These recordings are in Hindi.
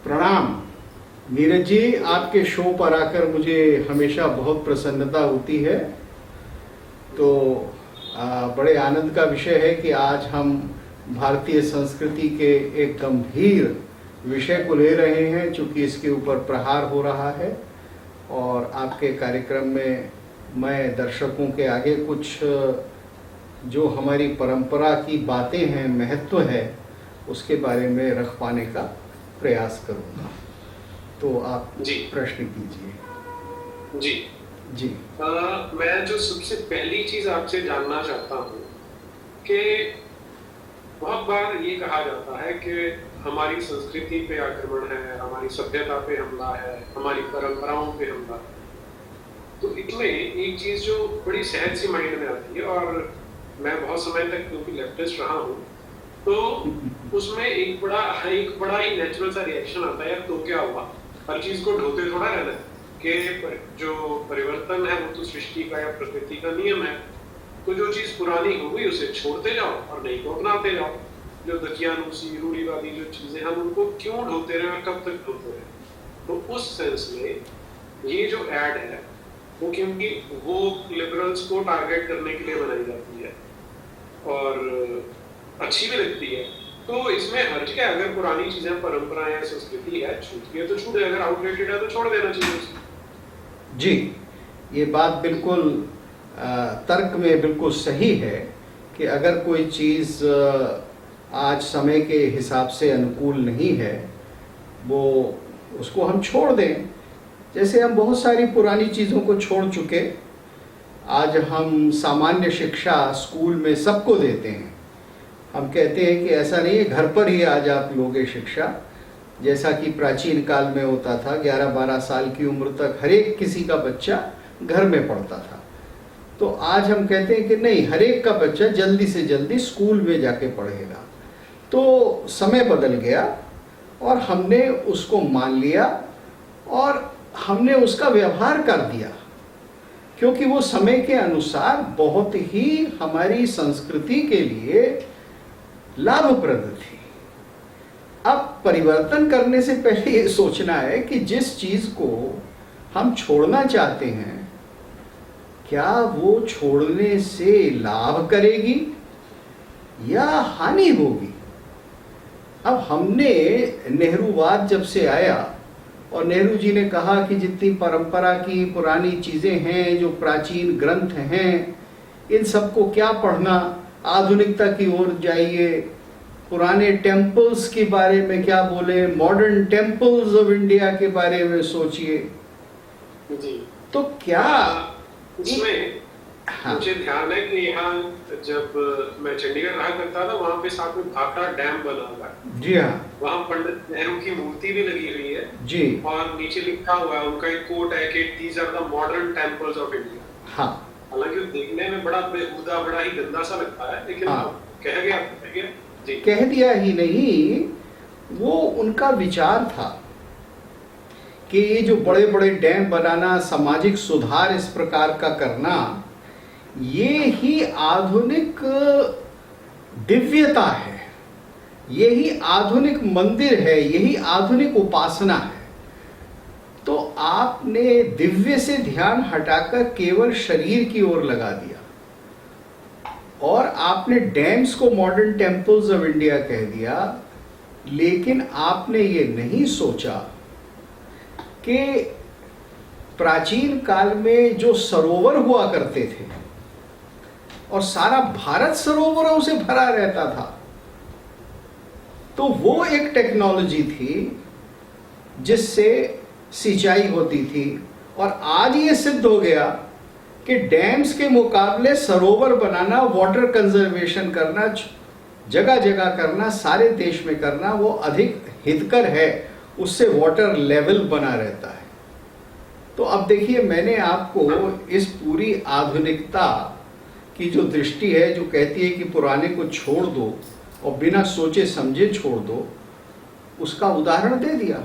प्रणाम नीरज जी, आपके शो पर आकर मुझे हमेशा बहुत प्रसन्नता होती है। तो बड़े आनंद का विषय है कि आज हम भारतीय संस्कृति के एक गंभीर विषय को ले रहे हैं, चूंकि इसके ऊपर प्रहार हो रहा है। और आपके कार्यक्रम में मैं दर्शकों के आगे कुछ जो हमारी परंपरा की बातें हैं, महत्व है, उसके बारे में रख पाने का प्रयास करूंगा। तो आप जी प्रश्न कीजिए। जी जी मैं जो सबसे पहली चीज आपसे जानना चाहता हूँ कि बहुत बार ये कहा जाता है कि हमारी संस्कृति पे आक्रमण है, हमारी सभ्यता पे हमला है, हमारी परंपराओं पे हमला है। तो इसमें एक चीज जो बड़ी सहज सी माइंड में आती है, और मैं बहुत समय तक क्योंकि लेफ्टिस्ट रहा हूँ, तो उसमें एक बड़ा ही नेचुरल सा रिएक्शन आता है, यार तो क्या हुआ, हर चीज को ढोते थोड़ा रहना है कि जो परिवर्तन है वो तो सृष्टि का या प्रकृति का नियम है। तो जो चीज पुरानी हो गई उसे छोड़ते जाओ और नई को अपनाते जाओ। जो दकियानूसी रूढ़िवादी जो चीजें हम उनको क्यों ढोते रहे और कब तक ढोते रहे। तो उस सेंस में ये जो एड है वो क्योंकि वो लिबरल्स को टारगेट करने के लिए बनाई जाती है और अच्छी भी लगती है। तो इसमें हर्ज क्या, अगर पुरानी चीजें, परंपराएं या संस्कृति है, छूटती है तो छूटे, अगर आउटडेटेड है तो छोड़ देना चाहिए उसे। जी, ये बात बिल्कुल तर्क में बिल्कुल सही है कि अगर कोई चीज़ आज समय के हिसाब से अनुकूल नहीं है, वो उसको हम छोड़ दें। जैसे हम बहुत सारी पुरानी चीज़ों को छोड़ चुके। आज हम सामान्य शिक्षा स्कूल में सबको देते हैं। हम कहते हैं कि ऐसा नहीं है, घर पर ही आज आप लोगे शिक्षा, जैसा कि प्राचीन काल में होता था। 11-12 साल की उम्र तक हर एक किसी का बच्चा घर में पढ़ता था। तो आज हम कहते हैं कि नहीं, हर एक का बच्चा जल्दी से जल्दी स्कूल में जाके पढ़ेगा। तो समय बदल गया और हमने उसको मान लिया और हमने उसका व्यवहार कर दिया, क्योंकि वो समय के अनुसार बहुत ही हमारी संस्कृति के लिए लाभप्रद थी। अब परिवर्तन करने से पहले ये सोचना है कि जिस चीज को हम छोड़ना चाहते हैं, क्या वो छोड़ने से लाभ करेगी या हानि होगी। अब हमने नेहरूवाद जब से आया और नेहरू जी ने कहा कि जितनी परंपरा की पुरानी चीजें हैं, जो प्राचीन ग्रंथ हैं, इन सबको क्या पढ़ना, आधुनिकता की ओर जाइए। पुराने टेम्पल्स के बारे में क्या बोले, मॉडर्न टेम्पल्स ऑफ इंडिया के बारे में सोचिए। तो क्या इसमें मुझे ध्यान है कि यहाँ जब मैं चंडीगढ़ रहा करता था, वहाँ पे साथ में भाखड़ा डैम बना हुआ है। जी हाँ, वहाँ पंडित नेहरू की मूर्ति भी लगी हुई है जी, और नीचे लिखा हुआ है, उनका एक कोट है कि these are the modern temples of India. हाँ, हालांकि देखने में बड़ा बेहुदा, बड़ा ही गंदा सा लगता है, लेकिन हाँ, कह गया जी। कह दिया ही नहीं, वो उनका विचार था कि ये जो बड़े बड़े डैम बनाना, सामाजिक सुधार इस प्रकार का करना, ये ही आधुनिक दिव्यता है, यही आधुनिक मंदिर है, यही आधुनिक उपासना है। तो आपने दिव्य से ध्यान हटाकर केवल शरीर की ओर लगा दिया और आपने डैम्स को मॉडर्न टेम्पल्स ऑफ इंडिया कह दिया। लेकिन आपने ये नहीं सोचा कि प्राचीन काल में जो सरोवर हुआ करते थे और सारा भारत सरोवरों से भरा रहता था, तो वो एक टेक्नोलॉजी थी जिससे सिंचाई होती थी। और आज ये सिद्ध हो गया कि डैम्स के मुकाबले सरोवर बनाना, वाटर कंजर्वेशन करना, जगह जगह करना, सारे देश में करना, वो अधिक हितकर है। उससे वाटर लेवल बना रहता है। तो अब देखिए, मैंने आपको इस पूरी आधुनिकता की जो दृष्टि है, जो कहती है कि पुराने को छोड़ दो और बिना सोचे समझे छोड़ दो, उसका उदाहरण दे दिया।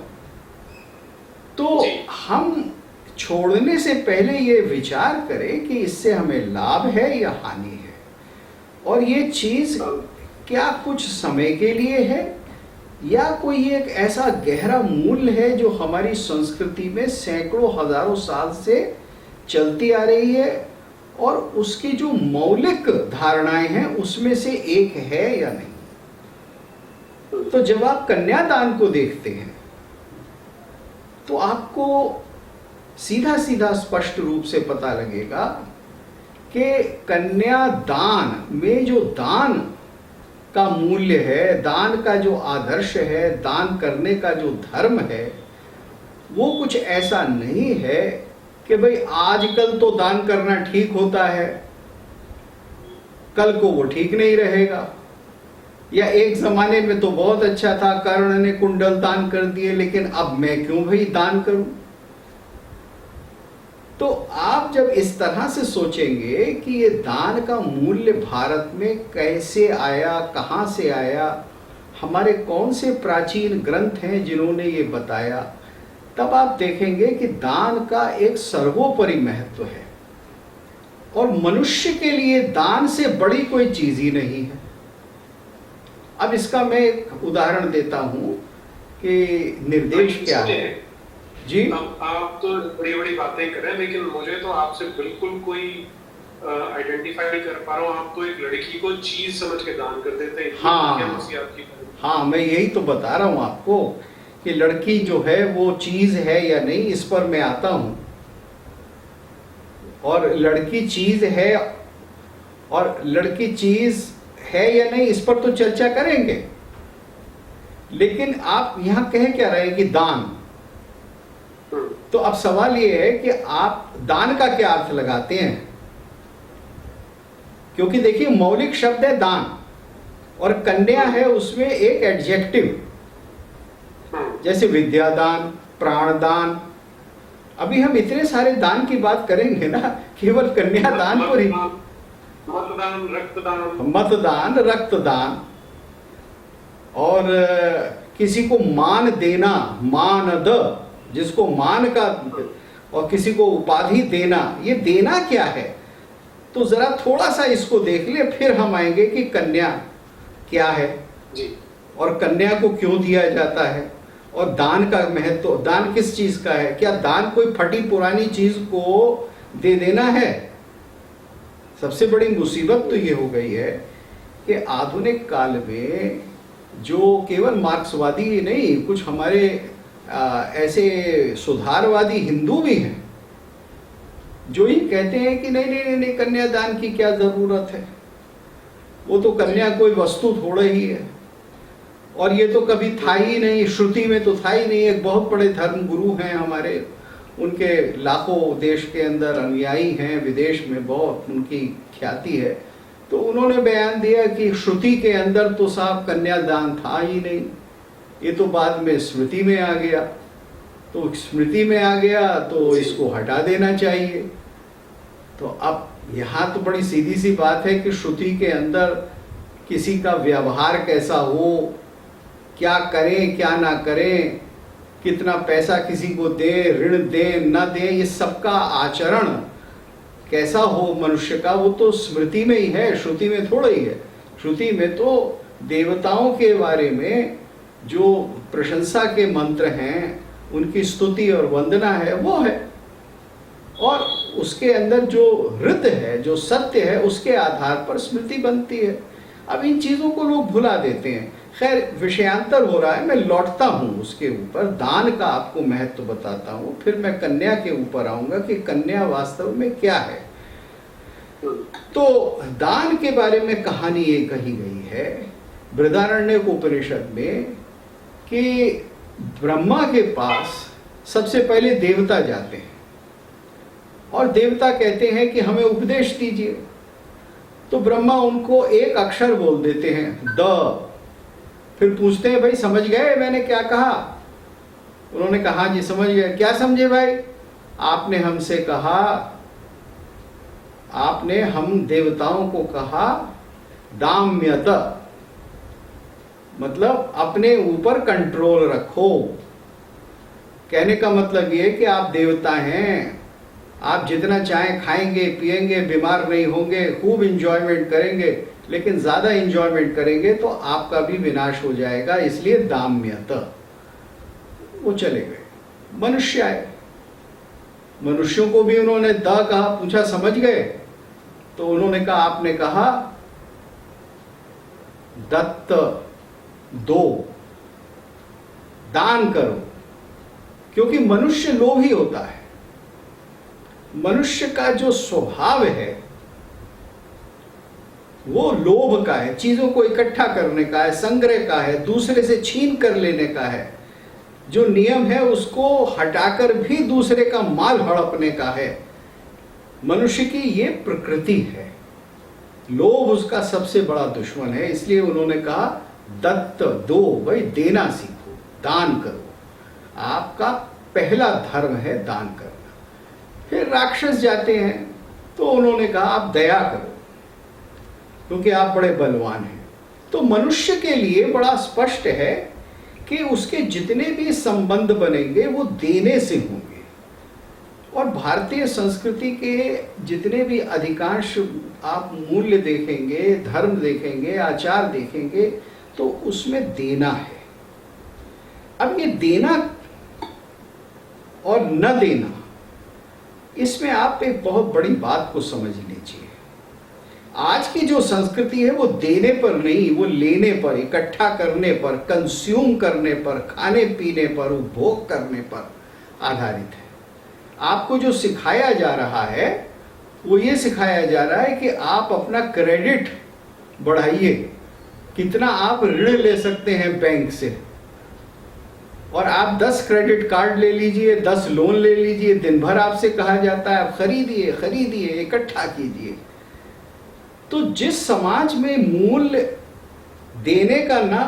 तो हम छोड़ने से पहले ये विचार करें कि इससे हमें लाभ है या हानि है, और ये चीज क्या कुछ समय के लिए है या कोई एक ऐसा गहरा मूल्य है जो हमारी संस्कृति में सैकड़ों हजारों साल से चलती आ रही है और उसकी जो मौलिक धारणाएं हैं उसमें से एक है या नहीं। तो जब आप कन्यादान को देखते हैं तो आपको सीधा सीधा स्पष्ट रूप से पता लगेगा कि कन्यादान में जो दान का मूल्य है, दान का जो आदर्श है, दान करने का जो धर्म है, वो कुछ ऐसा नहीं है कि भाई आजकल तो दान करना ठीक होता है, कल को वो ठीक नहीं रहेगा, या एक जमाने में तो बहुत अच्छा था, कर्ण ने कुंडल दान कर दिए, लेकिन अब मैं क्यों भाई दान करूं। तो आप जब इस तरह से सोचेंगे कि ये दान का मूल्य भारत में कैसे आया, कहां से आया, हमारे कौन से प्राचीन ग्रंथ हैं जिन्होंने ये बताया, तब आप देखेंगे कि दान का एक सर्वोपरि महत्व है और मनुष्य के लिए दान से बड़ी कोई चीज ही नहीं है। अब इसका मैं एक उदाहरण देता हूं कि निर्देश क्या है। जी, आप तो बड़ी बड़ी बातें कर रहे हैं, लेकिन मुझे तो आपसे बिल्कुल कोई आइडेंटिफाई कर पा रहा हूँ। आप तो एक लड़की को चीज समझ के दान कर देते हैं। हाँ, मैं यही तो बता रहा हूँ आपको कि लड़की जो है वो चीज है या नहीं, इस पर मैं आता हूँ। और लड़की चीज है और लड़की चीज है या नहीं, इस पर तो चर्चा करेंगे। लेकिन आप यहां कह क्या रहे हैं कि दान, तो अब सवाल ये है कि आप दान का क्या अर्थ लगाते हैं, क्योंकि देखिए मौलिक शब्द है दान और कन्या है उसमें एक एडजेक्टिव, जैसे विद्यादान, प्राणदान। अभी हम इतने सारे दान की बात करेंगे ना, केवल कन्यादान को ही, मतदान, रक्तदान, और किसी को मान देना, मानद, जिसको मान का, और किसी को उपाधि देना, ये देना क्या है। तो जरा थोड़ा सा इसको देख ले, फिर हम आएंगे कि कन्या क्या है जी, और कन्या को क्यों दिया जाता है, और दान का महत्व, दान किस चीज का है। क्या दान कोई फटी पुरानी चीज को दे देना है। सबसे बड़ी मुसीबत तो ये हो गई है कि आधुनिक काल में जो केवल मार्क्सवादी ही नहीं, कुछ हमारे ऐसे सुधारवादी हिंदू भी हैं जो ही कहते हैं कि नहीं नहीं नहीं, कन्यादान की क्या जरूरत है, वो तो कन्या कोई वस्तु थोड़ा ही है, और ये तो कभी था ही नहीं, श्रुति में तो था ही नहीं। एक बहुत बड़े धर्म गुरु हैं हमारे, उनके लाखों देश के अंदर अनुयायी हैं, विदेश में बहुत उनकी ख्याति है, तो उन्होंने बयान दिया कि श्रुति के अंदर तो साफ कन्यादान था ही नहीं, ये तो बाद में स्मृति में आ गया, तो स्मृति में आ गया तो इसको हटा देना चाहिए। तो अब यहाँ तो बड़ी सीधी सी बात है कि श्रुति के अंदर किसी का व्यवहार कैसा हो, क्या करें क्या ना करें, कितना पैसा किसी को दे, ऋण दे न दे, ये सबका आचरण कैसा हो मनुष्य का, वो तो स्मृति में ही है, श्रुति में थोड़ा ही है। श्रुति में तो देवताओं के बारे में जो प्रशंसा के मंत्र हैं, उनकी स्तुति और वंदना है, वो है, और उसके अंदर जो ऋत है, जो सत्य है, उसके आधार पर स्मृति बनती है। अब इन चीजों को लोग भुला देते हैं। खैर, विषयांतर हो रहा है, मैं लौटता हूं उसके ऊपर, दान का आपको महत्व बताता हूं, फिर मैं कन्या के ऊपर आऊंगा कि कन्या वास्तव में क्या है। तो दान के बारे में कहानी ये कही गई है बृहदारण्यक उपनिषद में कि ब्रह्मा के पास सबसे पहले देवता जाते हैं और देवता कहते हैं कि हमें उपदेश दीजिए। तो ब्रह्मा उनको एक अक्षर बोल देते हैं, द। फिर पूछते हैं, भाई समझ गए मैंने क्या कहा। उन्होंने कहा जी समझ गए। क्या समझे भाई? आपने हमसे कहा, आपने हम देवताओं को कहा दाम्यत, मतलब अपने ऊपर कंट्रोल रखो। कहने का मतलब ये कि आप देवता हैं, आप जितना चाहें खाएंगे पिएंगे, बीमार नहीं होंगे, खूब इंजॉयमेंट करेंगे, लेकिन ज्यादा इंजॉयमेंट करेंगे तो आपका भी विनाश हो जाएगा, इसलिए दाम्यत। वो चले गए, मनुष्य आए। मनुष्यों को भी उन्होंने द कहा, पूछा समझ गए? तो उन्होंने कहा आपने कहा दत्त दो, दान करो, क्योंकि मनुष्य लोभी होता है। मनुष्य का जो स्वभाव है वो लोभ का है, चीजों को इकट्ठा करने का है, संग्रह का है, दूसरे से छीन कर लेने का है। जो नियम है उसको हटाकर भी दूसरे का माल हड़पने का है। मनुष्य की ये प्रकृति है। लोभ उसका सबसे बड़ा दुश्मन है। इसलिए उन्होंने कहा दत्त दो, भाई देना सीखो, दान करो। आपका पहला धर्म है दान करना। फिर राक्षस जाते हैं तो उन्होंने कहा आप दया करो, क्योंकि आप बड़े बलवान हैं। तो मनुष्य के लिए बड़ा स्पष्ट है कि उसके जितने भी संबंध बनेंगे वो देने से होंगे। और भारतीय संस्कृति के जितने भी अधिकांश आप मूल्य देखेंगे, धर्म देखेंगे, आचार देखेंगे, तो उसमें देना है। अब ये देना और न देना, इसमें आप एक बहुत बड़ी बात को समझ लीजिए। आज की जो संस्कृति है वो देने पर नहीं, वो लेने पर, इकट्ठा करने पर, कंज्यूम करने पर, खाने पीने पर, उपभोग करने पर आधारित है। आपको जो सिखाया जा रहा है वो ये सिखाया जा रहा है कि आप अपना क्रेडिट बढ़ाइए, कितना आप ऋण ले सकते हैं बैंक से, और आप 10 क्रेडिट कार्ड ले लीजिए, 10 लोन ले लीजिए। दिन भर आपसे कहा जाता है आप खरीदिए खरीदिए, इकट्ठा कीजिए। तो जिस समाज में मूल्य देने का ना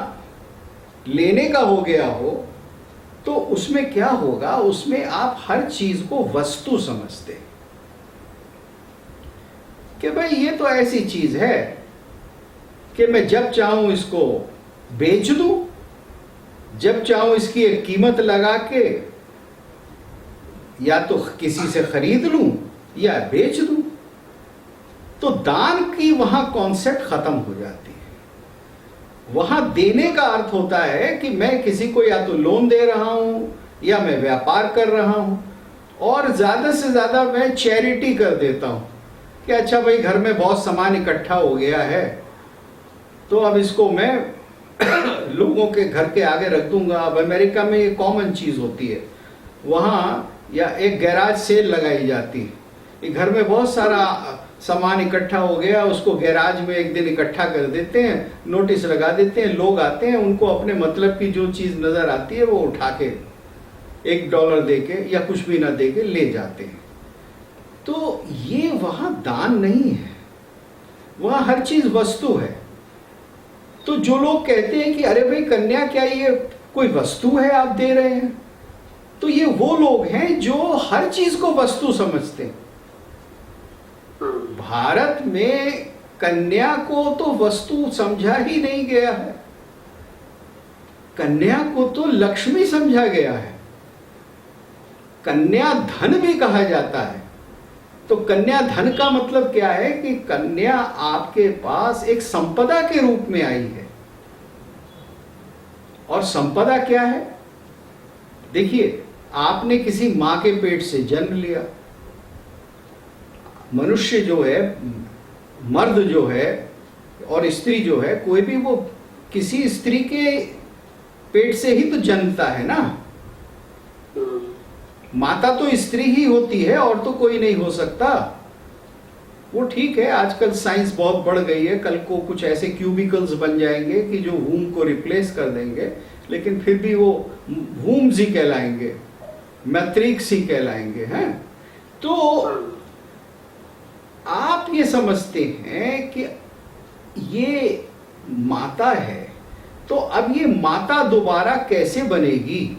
लेने का हो गया हो, तो उसमें क्या होगा, उसमें आप हर चीज को वस्तु समझते हैं कि भाई ये तो ऐसी चीज है कि मैं जब चाहूं इसको बेच दूं, जब चाहूं इसकी एक कीमत लगा के या तो किसी से खरीद लूं या बेच दूं। तो दान की वहां कॉन्सेप्ट खत्म हो जाती है। वहां देने का अर्थ होता है कि मैं किसी को या तो लोन दे रहा हूं या मैं व्यापार कर रहा हूं, और ज्यादा से ज्यादा मैं चैरिटी कर देता हूं कि अच्छा भाई घर में बहुत सामान इकट्ठा हो गया है तो अब इसको मैं लोगों के घर के आगे रख दूंगा। अब अमेरिका में ये कॉमन चीज होती है, वहां या एक गैराज सेल लगाई जाती है कि घर में बहुत सारा सामान इकट्ठा हो गया, उसको गैराज में एक दिन इकट्ठा कर देते हैं, नोटिस लगा देते हैं, लोग आते हैं, उनको अपने मतलब की जो चीज नजर आती है वो उठा के $1 दे के या कुछ भी ना दे के ले जाते हैं। तो ये वहां दान नहीं है, वहां हर चीज वस्तु है। तो जो लोग कहते हैं कि अरे भाई कन्या क्या ये कोई वस्तु है आप दे रहे हैं, तो ये वो लोग हैं जो हर चीज को वस्तु समझते हैं। भारत में कन्या को तो वस्तु समझा ही नहीं गया है, कन्या को तो लक्ष्मी समझा गया है। कन्या धन भी कहा जाता है। तो कन्या धन का मतलब क्या है कि कन्या आपके पास एक संपदा के रूप में आई है। और संपदा क्या है? देखिए, आपने किसी मां के पेट से जन्म लिया। मनुष्य जो है, मर्द जो है और स्त्री जो है, कोई भी वो किसी स्त्री के पेट से ही तो जन्मता है ना। माता तो स्त्री ही होती है और तो कोई नहीं हो सकता। वो ठीक है, आजकल साइंस बहुत बढ़ गई है, कल को कुछ ऐसे क्यूबिकल्स बन जाएंगे कि जो वूम को रिप्लेस कर देंगे, लेकिन फिर भी वो वूम्स ही कहलाएंगे, मैट्रिक्स ही कहलाएंगे हैं। तो आप ये समझते हैं कि ये माता है, तो अब ये माता दोबारा कैसे बनेगी?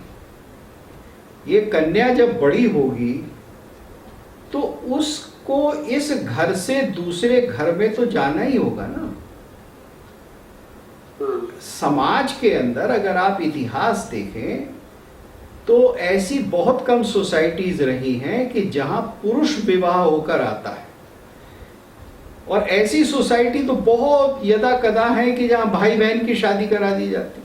ये कन्या जब बड़ी होगी तो उसको इस घर से दूसरे घर में तो जाना ही होगा ना। समाज के अंदर अगर आप इतिहास देखें तो ऐसी बहुत कम सोसाइटीज रही हैं कि जहां पुरुष विवाह होकर आता है। और ऐसी सोसाइटी तो बहुत यदा कदा है कि जहां भाई बहन की शादी करा दी जाती।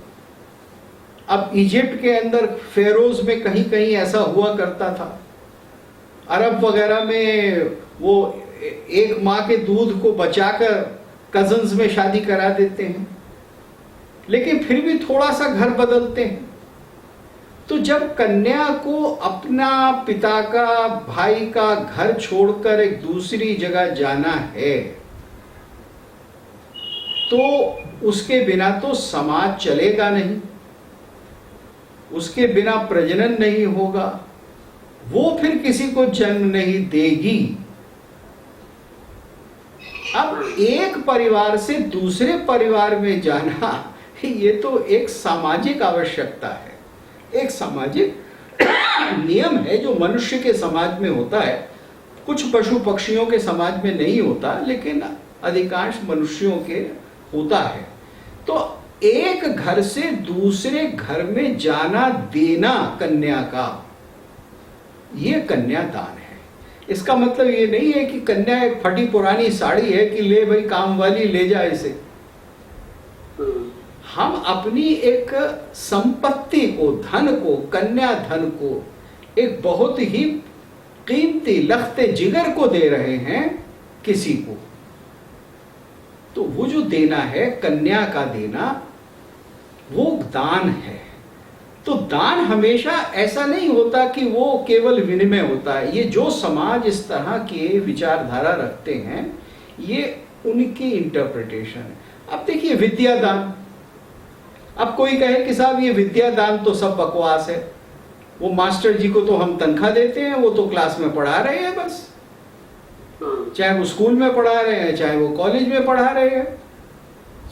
अब इजिप्ट के अंदर फेरोज में कहीं कहीं ऐसा हुआ करता था, अरब वगैरह में वो एक माँ के दूध को बचाकर कजन्स में शादी करा देते हैं, लेकिन फिर भी थोड़ा सा घर बदलते हैं। तो जब कन्या को अपना पिता का, भाई का घर छोड़कर एक दूसरी जगह जाना है, तो उसके बिना तो समाज चलेगा नहीं, उसके बिना प्रजनन नहीं होगा, वो फिर किसी को जन्म नहीं देगी। अब एक परिवार से दूसरे परिवार में जाना, ये तो एक सामाजिक आवश्यकता है, एक सामाजिक नियम है जो मनुष्य के समाज में होता है। कुछ पशु पक्षियों के समाज में नहीं होता, लेकिन अधिकांश मनुष्यों के होता है। तो एक घर से दूसरे घर में जाना देना कन्या का, ये कन्यादान है। इसका मतलब ये नहीं है कि कन्या एक फटी पुरानी साड़ी है कि ले भाई काम वाली ले जा इसे। हम अपनी एक संपत्ति को, धन को, कन्या धन को, एक बहुत ही कीमती लख्ते जिगर को दे रहे हैं किसी को। तो वो जो देना है, कन्या का देना, वो दान है। तो दान हमेशा ऐसा नहीं होता कि वो केवल विनिमय होता है। ये जो समाज इस तरह के विचारधारा रखते हैं, ये उनकी इंटरप्रिटेशन है। अब देखिए विद्यादान, अब कोई कहे कि साहब ये विद्यादान तो सब बकवास है, वो मास्टर जी को तो हम तनख्वाह देते हैं, वो तो क्लास में पढ़ा रहे हैं बस, चाहे वो स्कूल में पढ़ा रहे हैं, चाहे वो कॉलेज में पढ़ा रहे हैं,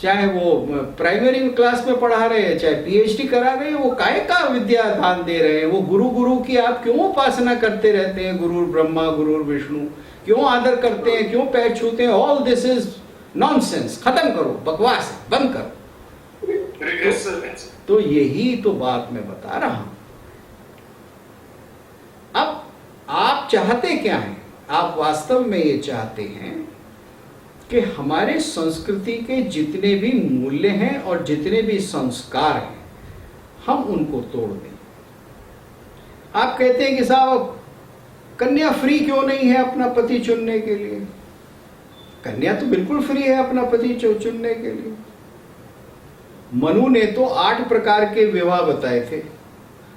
चाहे वो प्राइमरी क्लास में पढ़ा रहे हैं, चाहे पीएचडी करा रहे हैं, वो काहे का विद्यादान दे रहे हैं? वो गुरु की आप क्यों उपासना करते रहते हैं? गुरु ब्रह्मा, गुरु विष्णु क्यों आदर करते हैं, क्यों पैर छूते हैं? ऑल दिस इज नॉनसेंस, खत्म करो, बकवास है, बंद करो। तो यही तो बात मैं बता रहा हूं। अब आप चाहते क्या हैं? आप वास्तव में ये चाहते हैं कि हमारे संस्कृति के जितने भी मूल्य हैं और जितने भी संस्कार हैं, हम उनको तोड़ दें। आप कहते हैं कि साहब कन्या फ्री क्यों नहीं है अपना पति चुनने के लिए? कन्या तो बिल्कुल फ्री है अपना पति चुनने के लिए। मनु ने तो 8 प्रकार के विवाह बताए थे।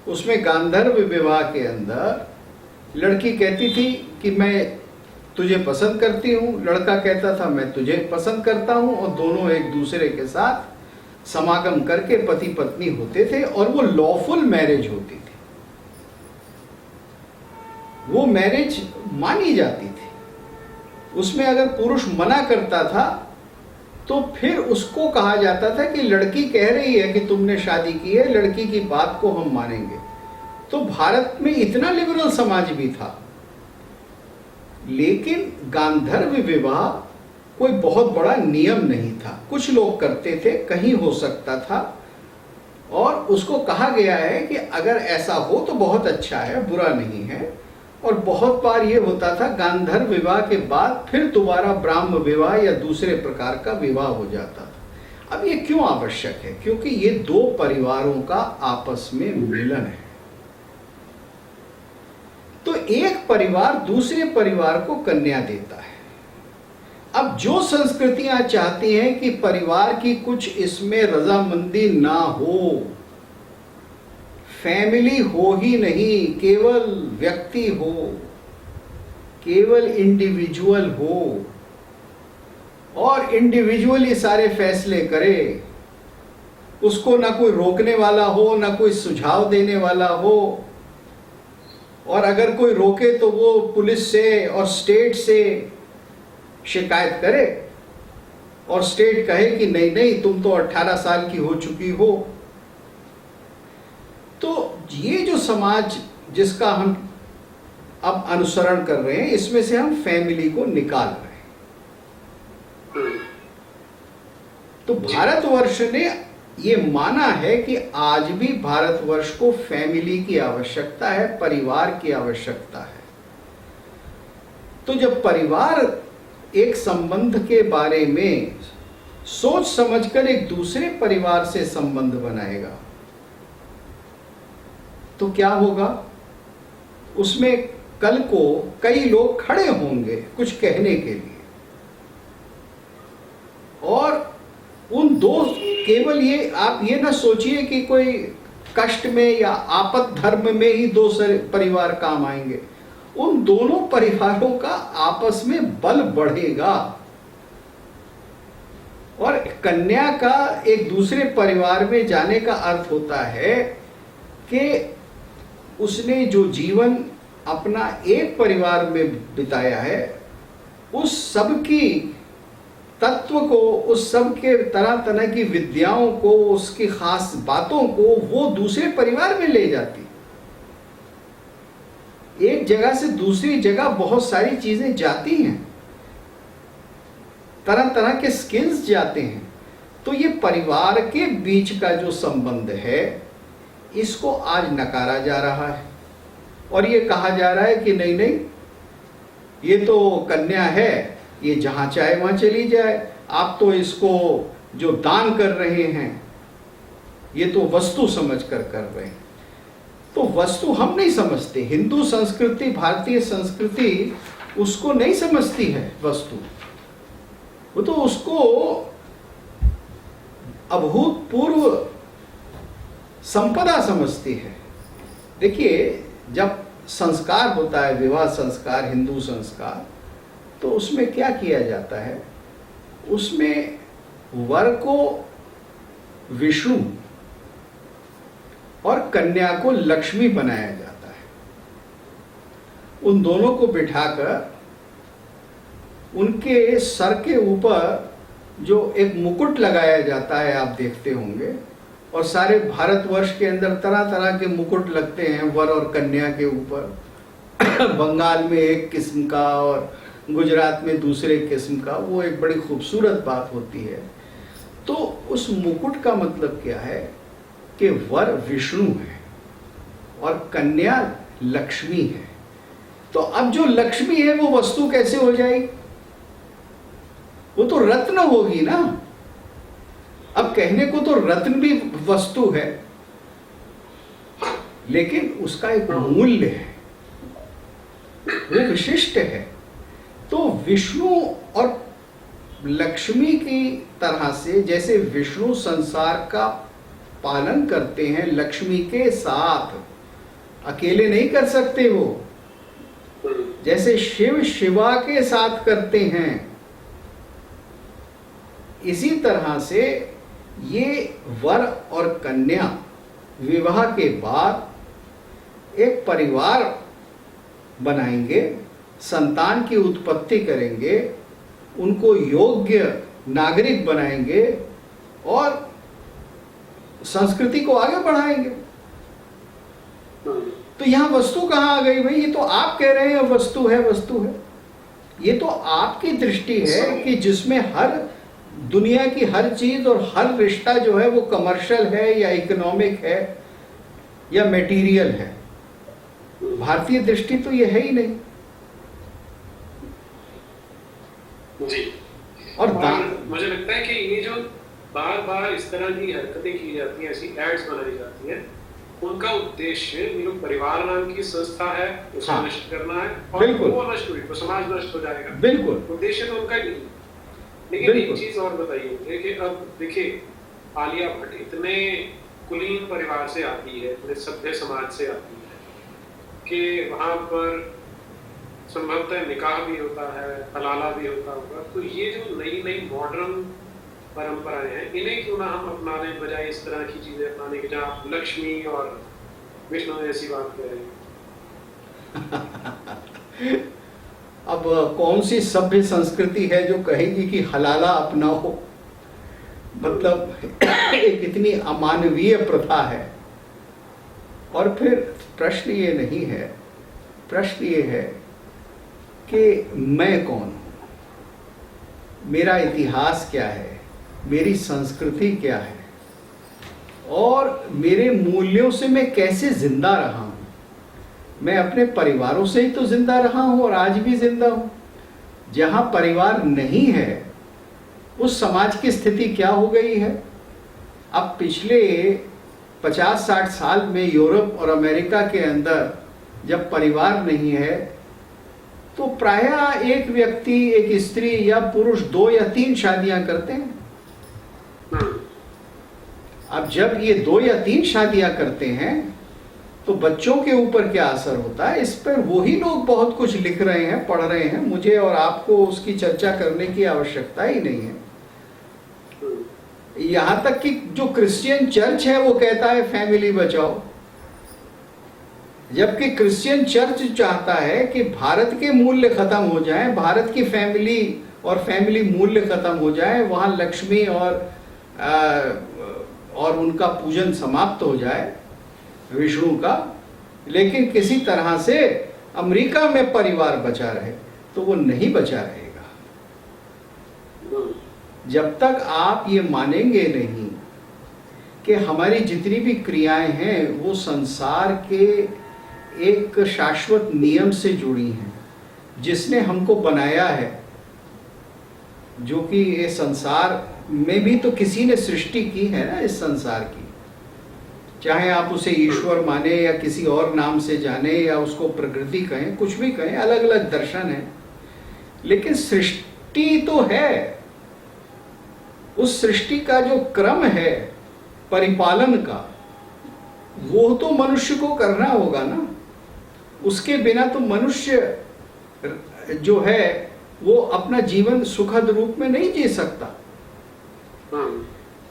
उसमें गांधर्व विवाह के अंदर लड़की कहती थी कि मैं तुझे पसंद करती हूं, लड़का कहता था मैं तुझे पसंद करता हूं, और दोनों एक दूसरे के साथ समागम करके पति पत्नी होते थे, और वो लॉफुल मैरिज होती थी, वो मैरिज मानी जाती थी। उसमें अगर पुरुष मना करता था तो फिर उसको कहा जाता था कि लड़की कह रही है कि तुमने शादी की है, लड़की की बात को हम मानेंगे। तो भारत में इतना लिबरल समाज भी था, लेकिन गांधर्व विवाह कोई बहुत बड़ा नियम नहीं था। कुछ लोग करते थे, कहीं हो सकता था, और उसको कहा गया है कि अगर ऐसा हो तो बहुत अच्छा है, बुरा नहीं है। और बहुत बार ये होता था गांधर्व विवाह के बाद फिर दोबारा ब्राह्म विवाह या दूसरे प्रकार का विवाह हो जाता था। अब ये क्यों आवश्यक है? क्योंकि ये 2 परिवारों का आपस में मिलन है। तो एक परिवार दूसरे परिवार को कन्या देता है। अब जो संस्कृतियां चाहती हैं कि परिवार की कुछ इसमें रजामंदी ना हो, फैमिली हो ही नहीं, केवल व्यक्ति हो, केवल इंडिविजुअल हो, और इंडिविजुअली सारे फैसले करे, उसको ना कोई रोकने वाला हो, ना कोई सुझाव देने वाला हो, और अगर कोई रोके तो वो पुलिस से और स्टेट से शिकायत करे, और स्टेट कहे कि नहीं नहीं तुम तो 18 साल की हो चुकी हो। तो ये जो समाज जिसका हम अब अनुसरण कर रहे हैं, इसमें से हम फैमिली को निकाल रहे हैं। तो भारतवर्ष ने ये माना है कि आज भी भारतवर्ष को फैमिली की आवश्यकता है, परिवार की आवश्यकता है। तो जब परिवार एक संबंध के बारे में सोच समझकर एक दूसरे परिवार से संबंध बनाएगा तो क्या होगा, उसमें कल को कई लोग खड़े होंगे कुछ कहने के लिए, और उन दो, केवल ये आप ये ना सोचिए कि कोई कष्ट में या आपद धर्म में ही दो परिवार काम आएंगे, उन दोनों परिवारों का आपस में बल बढ़ेगा। और कन्या का एक दूसरे परिवार में जाने का अर्थ होता है कि उसने जो जीवन अपना एक परिवार में बिताया है उस सब की तत्व को, उस सब के तरह तरह की विद्याओं को, उसकी खास बातों को वो दूसरे परिवार में ले जाती। एक जगह से दूसरी जगह बहुत सारी चीजें जाती हैं, तरह तरह के स्किल्स जाते हैं। तो ये परिवार के बीच का जो संबंध है इसको आज नकारा जा रहा है और ये कहा जा रहा है कि नहीं नहीं, ये तो कन्या है, ये जहां चाहे वहां चली जाए, आप तो इसको जो दान कर रहे हैं ये तो वस्तु समझकर कर रहे हैं। तो वस्तु हम नहीं समझते, हिंदू संस्कृति, भारतीय संस्कृति उसको नहीं समझती है वस्तु, वो तो उसको अभूतपूर्व संपदा समझती है। देखिए, जब संस्कार होता है, विवाह संस्कार, हिंदू संस्कार, तो उसमें क्या किया जाता है, उसमें वर को विष्णु और कन्या को लक्ष्मी बनाया जाता है। उन दोनों को बिठाकर उनके सर के ऊपर जो एक मुकुट लगाया जाता है, आप देखते होंगे, और सारे भारतवर्ष के अंदर तरह तरह के मुकुट लगते हैं वर और कन्या के ऊपर। बंगाल में एक किस्म का और गुजरात में दूसरे किस्म का, वो एक बड़ी खूबसूरत बात होती है। तो उस मुकुट का मतलब क्या है कि वर विष्णु है और कन्या लक्ष्मी है। तो अब जो लक्ष्मी है वो वस्तु कैसे हो जाएगी, वो तो रत्न होगी ना। अब कहने को तो रत्न भी वस्तु है, लेकिन उसका एक मूल्य है, वो विशिष्ट है। तो विष्णु और लक्ष्मी की तरह से, जैसे विष्णु संसार का पालन करते हैं लक्ष्मी के साथ, अकेले नहीं कर सकते वो, जैसे शिव शिवा के साथ करते हैं, इसी तरह से ये वर और कन्या विवाह के बाद एक परिवार बनाएंगे, संतान की उत्पत्ति करेंगे, उनको योग्य नागरिक बनाएंगे और संस्कृति को आगे बढ़ाएंगे। तो यहां वस्तु कहां आ गई भाई? ये तो आप कह रहे हैं वस्तु है, वस्तु है। ये तो आपकी दृष्टि है कि जिसमें हर दुनिया की हर चीज और हर रिश्ता जो है वो कमर्शियल है या इकोनॉमिक है या मटेरियल है। भारतीय दृष्टि तो ये है ही नहीं। जी। और मुझे लगता है कि ये जो बार बार इस तरह की हरकतें की जाती हैं, ऐसी एड्स बनाई जाती हैं, उनका उद्देश्य जो परिवार नाम की संस्था है उसे नष्ट करना है, और वो नष्ट हुई तो समाज नष्ट हो जाएगा। बिल्कुल, उद्देश्य तो उनका नहीं। लेकिन एक चीज और बताइए कि अब देखिए, आलिया भट्ट इतने कुलीन परिवार से आती है, इतने सभ्य समाज से आती है कि वहां पर संभवतः निकाह भी होता है, हलाला भी होता होगा। तो ये जो नई नई मॉडर्न परंपराएं हैं, इन्हें क्यों ना हम अपनाने बजाय इस तरह की चीजें अपनाने के, जहाँ आप लक्ष्मी और विष्णु ऐसी बात कर रहे हैं। अब कौन सी सभ्य संस्कृति है जो कहेगी कि हलाला अपनाओ? मतलब एक इतनी अमानवीय प्रथा है। और फिर प्रश्न ये नहीं है, प्रश्न ये है कि मैं कौन हूं, मेरा इतिहास क्या है, मेरी संस्कृति क्या है, और मेरे मूल्यों से मैं कैसे जिंदा रहा हूं। मैं अपने परिवारों से ही तो जिंदा रहा हूं और आज भी जिंदा हूं। जहां परिवार नहीं है उस समाज की स्थिति क्या हो गई है। अब पिछले 50-60 साल में यूरोप और अमेरिका के अंदर जब परिवार नहीं है तो प्रायः एक व्यक्ति, एक स्त्री या पुरुष 2 या 3 शादियां करते हैं। अब जब ये 2 या 3 शादियां करते हैं तो बच्चों के ऊपर क्या असर होता है, इस पर वही लोग बहुत कुछ लिख रहे हैं, पढ़ रहे हैं। मुझे और आपको उसकी चर्चा करने की आवश्यकता ही नहीं है। यहां तक कि जो क्रिश्चियन चर्च है वो कहता है फैमिली बचाओ, जबकि क्रिश्चियन चर्च चाहता है कि भारत के मूल्य खत्म हो जाएं, भारत की फैमिली और फैमिली मूल्य खत्म हो जाए, वहां लक्ष्मी और उनका पूजन समाप्त हो जाए, विष्णु का। लेकिन किसी तरह से अमेरिका में परिवार बचा रहे, तो वो नहीं बचा रहेगा जब तक आप ये मानेंगे नहीं कि हमारी जितनी भी क्रियाएं हैं वो संसार के एक शाश्वत नियम से जुड़ी हैं, जिसने हमको बनाया है। जो कि ये संसार में भी तो किसी ने सृष्टि की है ना, इस संसार की। चाहे आप उसे ईश्वर माने या किसी और नाम से जाने या उसको प्रकृति कहें, कुछ भी कहें, अलग अलग दर्शन है, लेकिन सृष्टि तो है। उस सृष्टि का जो क्रम है परिपालन का, वो तो मनुष्य को करना होगा ना। उसके बिना तो मनुष्य जो है वो अपना जीवन सुखद रूप में नहीं जी सकता।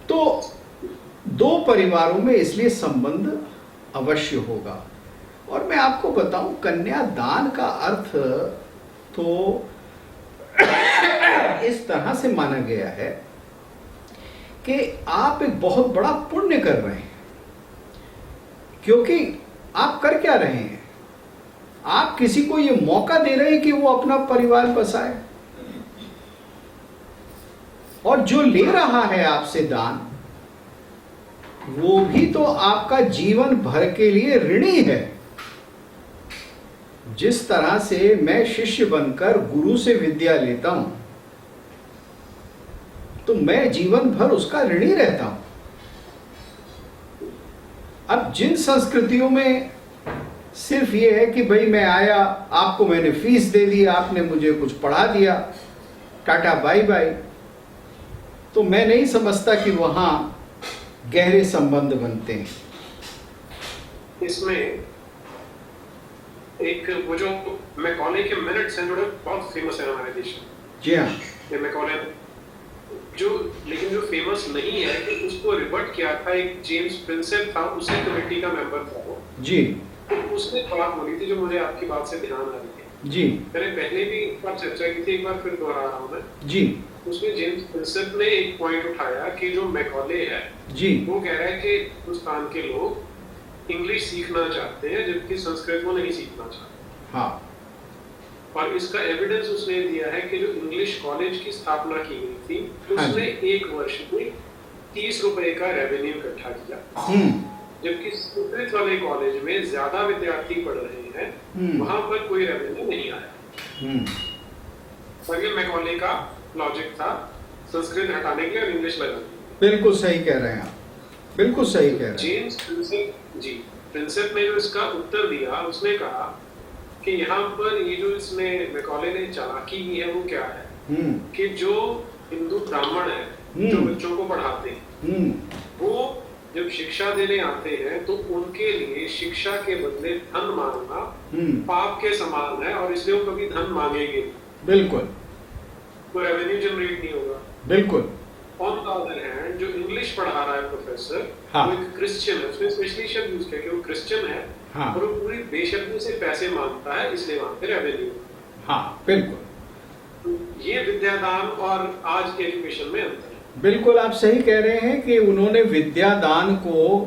तो 2 परिवारों में इसलिए संबंध अवश्य होगा। और मैं आपको बताऊं, कन्यादान का अर्थ तो इस तरह से माना गया है कि आप एक बहुत बड़ा पुण्य कर रहे हैं। क्योंकि आप कर क्या रहे हैं, आप किसी को ये मौका दे रहे हैं कि वो अपना परिवार बसाए, और जो ले रहा है आपसे दान, वो भी तो आपका जीवन भर के लिए ऋणी है। जिस तरह से मैं शिष्य बनकर गुरु से विद्या लेता हूं, तो मैं जीवन भर उसका ऋणी रहता हूं। अब जिन संस्कृतियों में सिर्फ ये है कि भाई मैं आया, आपको मैंने फीस दे दी, आपने मुझे कुछ पढ़ा दिया, टाटा बाय बाय, तो मैं नहीं समझता कि वहां गहरे संबंध बनते हैं। इसमें एक वो जो मैकॉले के मिनट्स हैं, जो बहुत फेमस है हमारे देश में। जी हाँ। ये मैकॉले जो, लेकिन जो फेमस नहीं है कि उसको रिवर्ट किया था एक जेम्स प्रिंसेप था, उसी कमेटी का मेंबर था वो जी। तो उसने बात बोली थी जो मुझे आपकी बात से ध्यान आ रही है जी। मैंने पहले भी एक बार चर्चा की थी, एक बार फिर दोहरा रहा हूं मैं जी। उसमें जेम्स प्रिंसेप ने एक पॉइंट उठाया कि जो मैकॉले है जी, वो कह रहा है कि हिंदुस्तान के लोग इंग्लिश सीखना चाहते हैं जबकि संस्कृत को नहीं सीखना चाहते। हाँ। और इसका एविडेंस उसने दिया है कि जो इंग्लिश कॉलेज की स्थापना की गई थी, उसने एक वर्ष में 30 रुपए का रेवेन्यू इकट्ठा किया, जबकि संस्कृत वाले कॉलेज में ज्यादा विद्यार्थी पढ़ रहे हैं, वहां पर कोई रेवेन्यू नहीं आया। और ये मैकॉले का लॉजिक था, संस्कृत हटाने के लिए और इंग्लिश लगाने के लिए। बिल्कुल सही कह रहे हैं आप, बिल्कुल सही कह रहे हैं। जेम्स प्रिंसेप ने जो इसका उत्तर दिया, उसने कहा कि यहाँ पर ये जो इसने मैकॉले ने चालाकी की है वो क्या है कि जो हिंदू ब्राह्मण है जो बच्चों को पढ़ाते हैं, वो जब शिक्षा देने आते हैं तो उनके लिए शिक्षा के बदले धन मांगना पाप के समान है, और इसलिए वो कभी धन मांगेंगे। बिल्कुल। तो रेवेन्यू जनरेट नहीं होगा। बिल्कुल। ऑन द अदर हैंड जो इंग्लिश पढ़ा रहा है प्रोफेसर, हाँ। वो एक क्रिश्चियन है, उसने स्पेशली शब्द यूज किया कि वो क्रिश्चियन है, हाँ। और वो पूरी बेशर्मी से पैसे मांगता है, इसलिए वहां पे रेवेन्यू। हाँ बिल्कुल। तो ये विद्यादान और आज के एजुकेशन में अंतर है। बिल्कुल आप सही कह रहे हैं कि उन्होंने विद्यादान को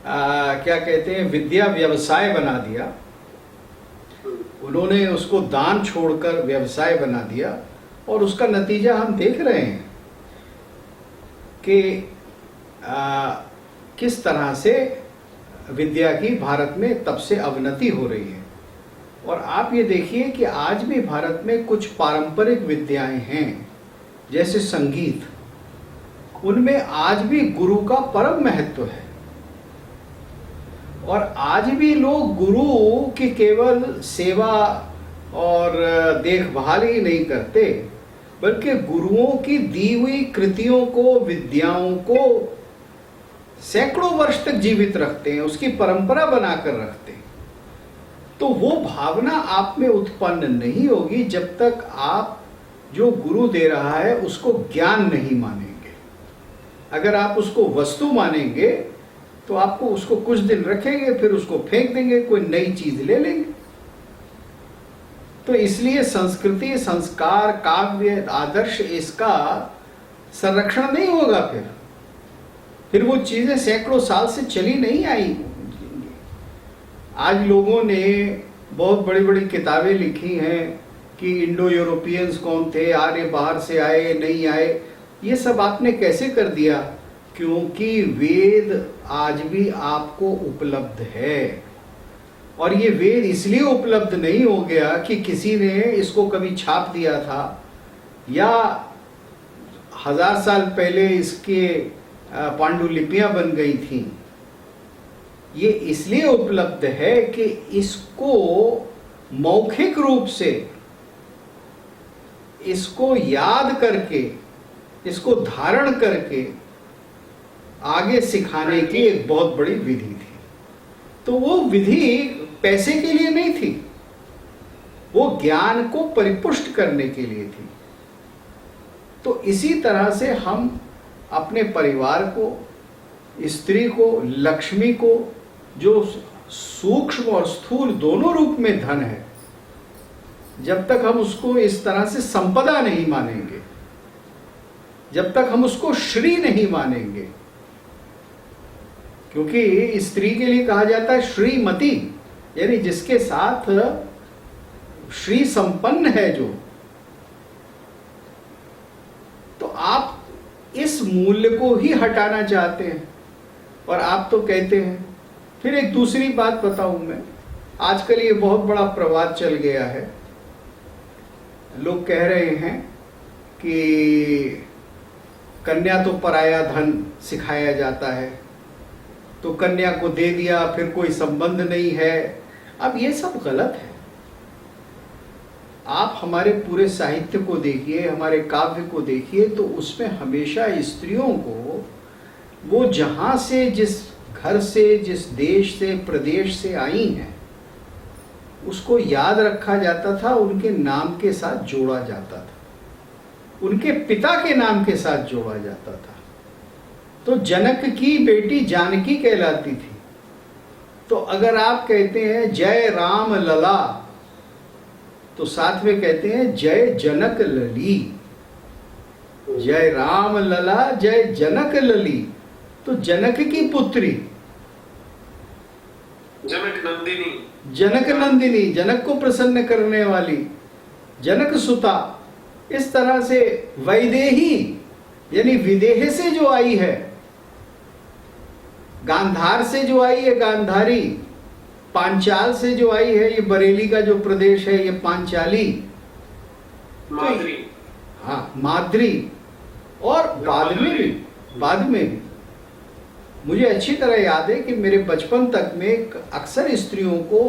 क्या कहते हैं, विद्या व्यवसाय बना दिया। उन्होंने उसको दान छोड़कर व्यवसाय बना दिया, और उसका नतीजा हम देख रहे हैं कि किस तरह से विद्या की भारत में तब से अवनति हो रही है। और आप ये देखिए कि आज भी भारत में कुछ पारंपरिक विद्याएं हैं जैसे संगीत, उनमें आज भी गुरु का परम महत्व है। और आज भी लोग गुरु की केवल सेवा और देखभाल ही नहीं करते, बल्कि गुरुओं की दी हुई कृतियों को, विद्याओं को सैकड़ों वर्ष तक जीवित रखते हैं, उसकी परंपरा बनाकर रखते हैं। तो वो भावना आप में उत्पन्न नहीं होगी जब तक आप जो गुरु दे रहा है उसको ज्ञान नहीं मानेंगे। अगर आप उसको वस्तु मानेंगे तो आपको उसको कुछ दिन रखेंगे, फिर उसको फेंक देंगे, कोई नई चीज ले लेंगे। तो इसलिए संस्कृति, संस्कार, काव्य, आदर्श, इसका संरक्षण नहीं होगा। फिर वो चीजें सैकड़ों साल से चली नहीं आई। आज लोगों ने बहुत बड़ी बड़ी किताबें लिखी हैं कि इंडो यूरोपियंस कौन थे, आर्य बाहर से आए, नहीं आए। ये सब आपने कैसे कर दिया? क्योंकि वेद आज भी आपको उपलब्ध है। और ये वेद इसलिए उपलब्ध नहीं हो गया कि किसी ने इसको कभी छाप दिया था या 1000 साल पहले इसके पांडुलिपियां बन गई थी। ये इसलिए उपलब्ध है कि इसको मौखिक रूप से, इसको याद करके, इसको धारण करके आगे सिखाने की एक बहुत बड़ी विधि थी। तो वो विधि पैसे के लिए नहीं थी, वो ज्ञान को परिपुष्ट करने के लिए थी। तो इसी तरह से हम अपने परिवार को, स्त्री को, लक्ष्मी को, जो सूक्ष्म और स्थूल दोनों रूप में धन है, जब तक हम उसको इस तरह से संपदा नहीं मानेंगे, जब तक हम उसको श्री नहीं मानेंगे, क्योंकि स्त्री के लिए कहा जाता है श्रीमती, यानी जिसके साथ श्री संपन्न है जो। तो आप इस मूल्य को ही हटाना चाहते हैं और आप तो कहते हैं। फिर एक दूसरी बात बताऊं मैं, आजकल ये बहुत बड़ा प्रवाद चल गया है। लोग कह रहे हैं कि कन्या तो पराया धन सिखाया जाता है, तो कन्या को दे दिया, फिर कोई संबंध नहीं है। अब ये सब गलत है। आप हमारे पूरे साहित्य को देखिए, हमारे काव्य को देखिए, तो उसमें हमेशा स्त्रियों को वो जहां से, जिस घर से, जिस देश से, प्रदेश से आई हैं, उसको याद रखा जाता था, उनके नाम के साथ जोड़ा जाता था, उनके पिता के नाम के साथ जोड़ा जाता था। तो जनक की बेटी जानकी कहलाती थी। तो अगर आप कहते हैं जय राम लला, तो साथ में कहते हैं जय जनक लली। जय राम लला, जय जनक लली। तो जनक की पुत्री जनक नंदिनी, जनक नंदिनी, जनक को प्रसन्न करने वाली, जनक सुता। इस तरह से वैदेही यानी विदेह से जो आई है, गांधार से जो आई है गांधारी, पांचाल से जो आई है, ये बरेली का जो प्रदेश है ये पांचाली, माद्री, हाँ माद्री। और बाद में मुझे अच्छी तरह याद है कि मेरे बचपन तक में अक्सर स्त्रियों को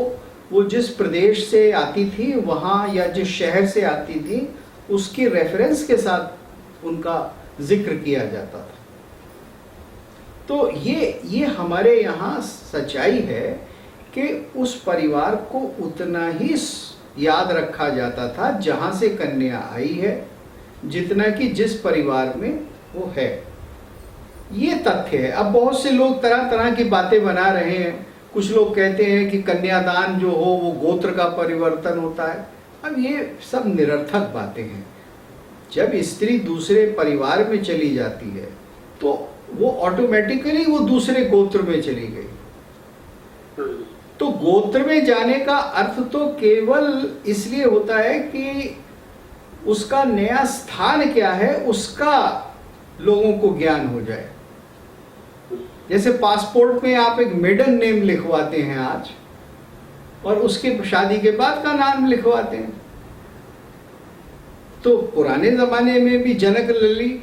वो जिस प्रदेश से आती थी वहाँ, या जिस शहर से आती थी, उसकी रेफरेंस के साथ उनका जिक्र किया जाता था। तो ये हमारे यहाँ सच्चाई है कि उस परिवार को उतना ही याद रखा जाता था जहाँ से कन्या आई है, जितना कि जिस परिवार में वो है। ये तथ्य है। अब बहुत से लोग तरह तरह की बातें बना रहे हैं। कुछ लोग कहते हैं कि कन्यादान जो हो वो गोत्र का परिवर्तन होता है। अब ये सब निरर्थक बातें हैं। जब स्त्री दूसरे परिवार में चली जाती है तो वो ऑटोमेटिकली वो दूसरे गोत्र में चली गई। तो गोत्र में जाने का अर्थ तो केवल इसलिए होता है कि उसका नया स्थान क्या है उसका लोगों को ज्ञान हो जाए। जैसे पासपोर्ट में आप एक मेडन नेम लिखवाते हैं आज, और उसके शादी के बाद का नाम लिखवाते हैं। तो पुराने जमाने में भी जनक लली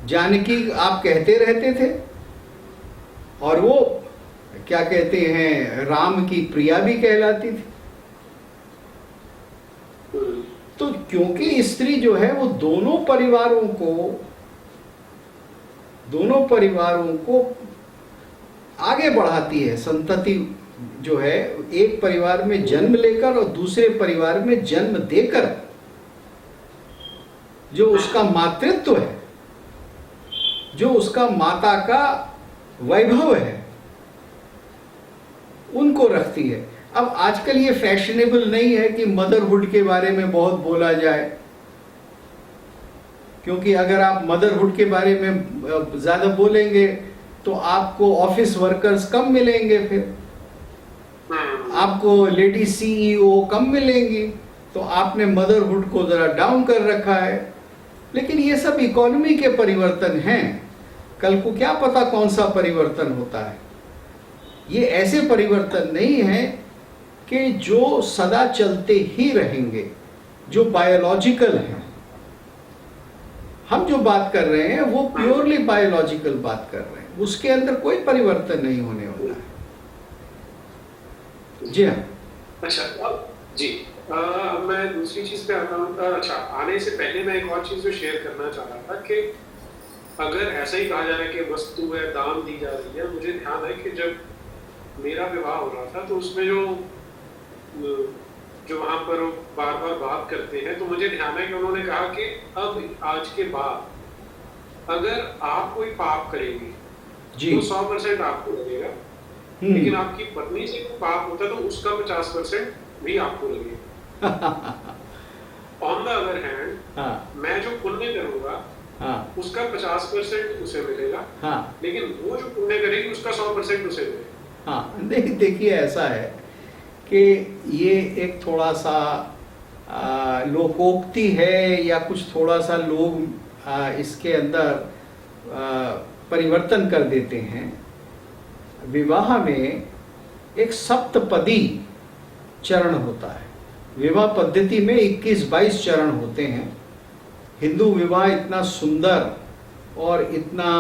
जानकी आप कहते रहते थे, और वो क्या कहते हैं, राम की प्रिया भी कहलाती थी। तो क्योंकि स्त्री जो है वो दोनों परिवारों को आगे बढ़ाती है। संतति जो है एक परिवार में जन्म लेकर और दूसरे परिवार में जन्म देकर जो उसका मातृत्व है, जो उसका माता का वैभव है, उनको रखती है। अब आजकल ये फैशनेबल नहीं है कि मदरहुड के बारे में बहुत बोला जाए, क्योंकि अगर आप मदरहुड के बारे में ज्यादा बोलेंगे तो आपको ऑफिस वर्कर्स कम मिलेंगे, फिर आपको लेडी सीईओ कम मिलेंगी, तो आपने मदरहुड को जरा डाउन कर रखा है। लेकिन ये सब इकोनॉमी के परिवर्तन हैं, कल को क्या पता कौन सा परिवर्तन होता है। ये ऐसे परिवर्तन नहीं है कि जो सदा चलते ही रहेंगे, जो बायोलॉजिकल हैं। हम जो बात कर रहे हैं वो प्योरली बायोलॉजिकल बात कर रहे हैं, उसके अंदर कोई परिवर्तन नहीं होने वाला है। जी हाँ। अच्छा, अब जी मैं दूसरी चीज पे आता हूँ। अच्छा, आने से पहले मैं एक और चीज जो शेयर करना चाह रहा था कि अगर ऐसा ही कहा जाए कि वस्तु है दान दी जा रही है, मुझे ध्यान है कि जब मेरा विवाह हो रहा था तो उसमें जो वहां पर बार बार बात करते हैं, तो मुझे ध्यान है कि उन्होंने कहा कि अब आज के बाद अगर आप कोई पाप करेंगे तो 100% आपको लगेगा, लेकिन आपकी पत्नी से कोई पाप होता तो उसका 50% भी आपको लगेगा। ऑन द अदर हैंड मैं जो पुण्य करूंगा उसका 50% उसे मिलेगा, लेकिन वो जो पुण्य करेगी उसका 100% उसे मिलेगा। हाँ, देखिए ऐसा है कि ये एक थोड़ा सा लोकोक्ति है, या कुछ थोड़ा सा लोग इसके अंदर परिवर्तन कर देते हैं। विवाह में एक सप्तपदी चरण होता है। विवाह पद्धति में 21-22 चरण होते हैं। हिंदू विवाह इतना सुंदर और इतना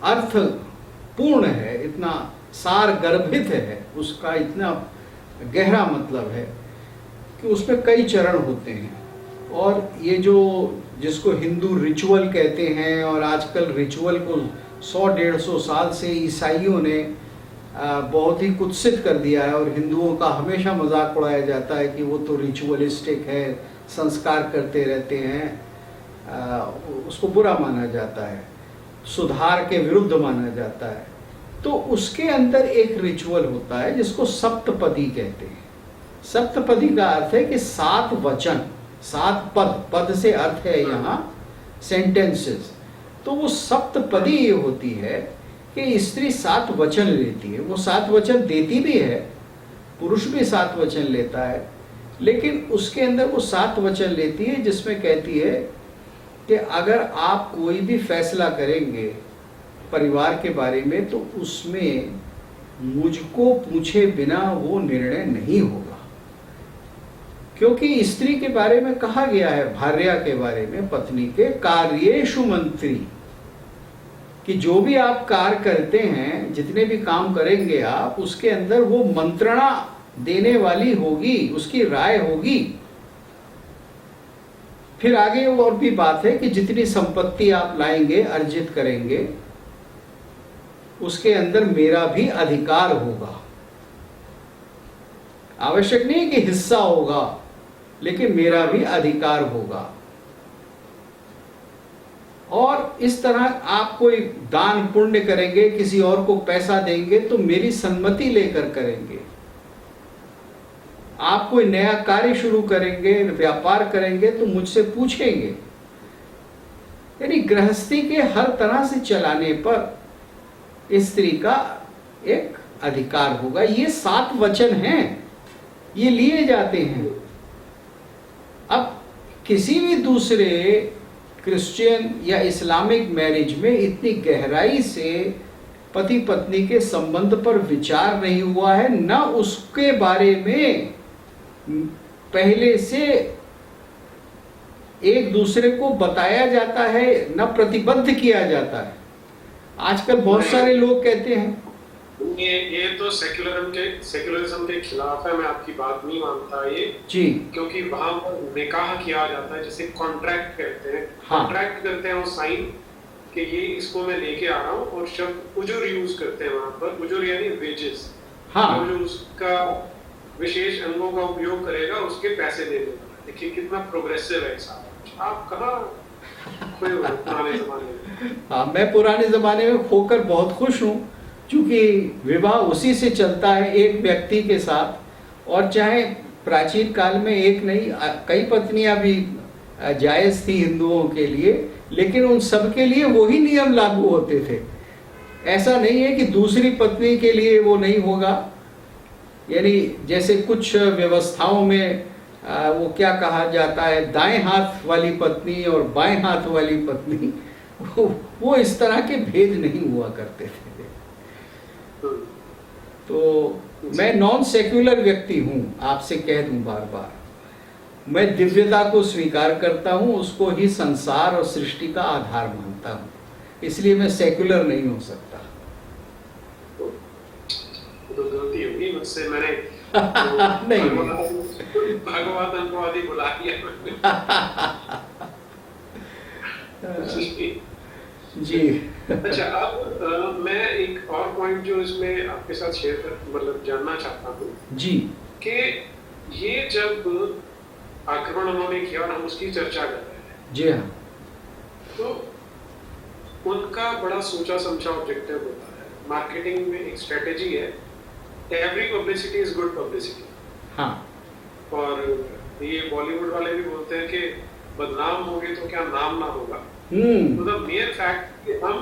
अर्थपूर्ण है, इतना सार गर्भित है, उसका इतना गहरा मतलब है कि उसमें कई चरण होते हैं। और ये जो जिसको हिंदू रिचुअल कहते हैं, और आजकल रिचुअल को 100-150 साल से ईसाइयों ने बहुत ही कुत्सित कर दिया है, और हिंदुओं का हमेशा मजाक उड़ाया जाता है कि वो तो रिचुअलिस्टिक है, संस्कार करते रहते हैं, उसको बुरा माना जाता है, सुधार के विरुद्ध माना जाता है। तो उसके अंदर एक रिचुअल होता है जिसको सप्तपदी कहते हैं। सप्तपदी का अर्थ है कि 7 वचन, 7 पद से अर्थ है यहाँ सेंटेंसेस। तो वो सप्तपदी ये होती है कि स्त्री 7 वचन लेती है। वो 7 वचन देती भी है, पुरुष भी 7 वचन लेता है, लेकिन उसके अंदर वो 7 वचन लेती है जिसमें कहती है कि अगर आप कोई भी फैसला करेंगे परिवार के बारे में तो उसमें मुझको पूछे बिना वो निर्णय नहीं होगा। क्योंकि स्त्री के बारे में कहा गया है, भार्या के बारे में, पत्नी के, कार्येषु मंत्री, कि जो भी आप कार्य करते हैं, जितने भी काम करेंगे आप, उसके अंदर वो मंत्रणा देने वाली होगी, उसकी राय होगी। फिर आगे और भी बात है कि जितनी संपत्ति आप लाएंगे, अर्जित करेंगे, उसके अंदर मेरा भी अधिकार होगा। आवश्यक नहीं कि हिस्सा होगा, लेकिन मेरा भी अधिकार होगा। और इस तरह आप कोई दान पुण्य करेंगे, किसी और को पैसा देंगे तो मेरी सम्मति लेकर करेंगे। आप कोई नया कार्य शुरू करेंगे, व्यापार करेंगे तो मुझसे पूछेंगे। यानी गृहस्थी के हर तरह से चलाने पर स्त्री का एक अधिकार होगा। ये 7 वचन हैं, ये लिए जाते हैं। अब किसी भी दूसरे क्रिश्चियन या इस्लामिक मैरिज में इतनी गहराई से पति पत्नी के संबंध पर विचार नहीं हुआ है, न उसके बारे में पहले से एक दूसरे को बताया जाता है, न प्रतिबद्ध किया जाता है। आजकल बहुत सारे लोग कहते हैं ये तो सेक्युलरिज्म के खिलाफ है। मैं आपकी बात नहीं मानता ये जी, क्योंकि वहां पर निकाह किया जाता है, जिसे कॉन्ट्रैक्ट कहते हैं। हाँ। कॉन्ट्रैक्ट करते हैं वो साइन कि ये इसको मैं लेके आ रहा हूँ, और शब्द उजुर यूज करते हैं वहां पर। उजुर यानी वेजेस। हाँ, जो उसका विशेष अंगों का उपयोग करेगा उसके पैसे दे देगा। देखिए कितना प्रोग्रेसिव है साहब। आप कहाँ खोए हो पुराने जमाने में। हाँ, मैं पुराने जमाने में खोकर बहुत खुश हूँ, क्योंकि विवाह उसी से चलता है, एक व्यक्ति के साथ। और चाहे प्राचीन काल में एक नहीं कई पत्नियां भी जायज थी हिंदुओं के लिए, लेकिन उन सब के लिए वही नियम लागू होते थे। ऐसा नहीं है कि दूसरी पत्नी के लिए वो नहीं होगा। यानी जैसे कुछ व्यवस्थाओं में वो क्या कहा जाता है, दाएं हाथ वाली पत्नी और बाएं हाथ वाली पत्नी, वो इस तरह के भेद नहीं हुआ करते थे। तो मैं नॉन सेक्युलर व्यक्ति हूं, आपसे कह दूं बार बार। मैं दिव्यता को स्वीकार करता हूं, उसको ही संसार और सृष्टि का आधार मानता हूं, इसलिए मैं सेक्युलर नहीं हो सकता। तो गलती होगी मुझसे, मैंने नहीं, भगवानवादी बुला दिया जी। अच्छा, अब मैं एक और पॉइंट जो इसमें आपके साथ शेयर कर मतलब जानना चाहता हूँ जी, कि ये जब आक्रमण उन्होंने किया और हम उसकी चर्चा कर रहे हैं, जी हाँ, तो उनका बड़ा सोचा समझा ऑब्जेक्टिव होता है। मार्केटिंग में एक स्ट्रेटेजी है, every publicity is good publicity. हाँ, और ये बॉलीवुड वाले भी बोलते हैं कि बदनाम होगे तो क्या नाम ना होगा। मतलब मेयर फैक्ट कि हम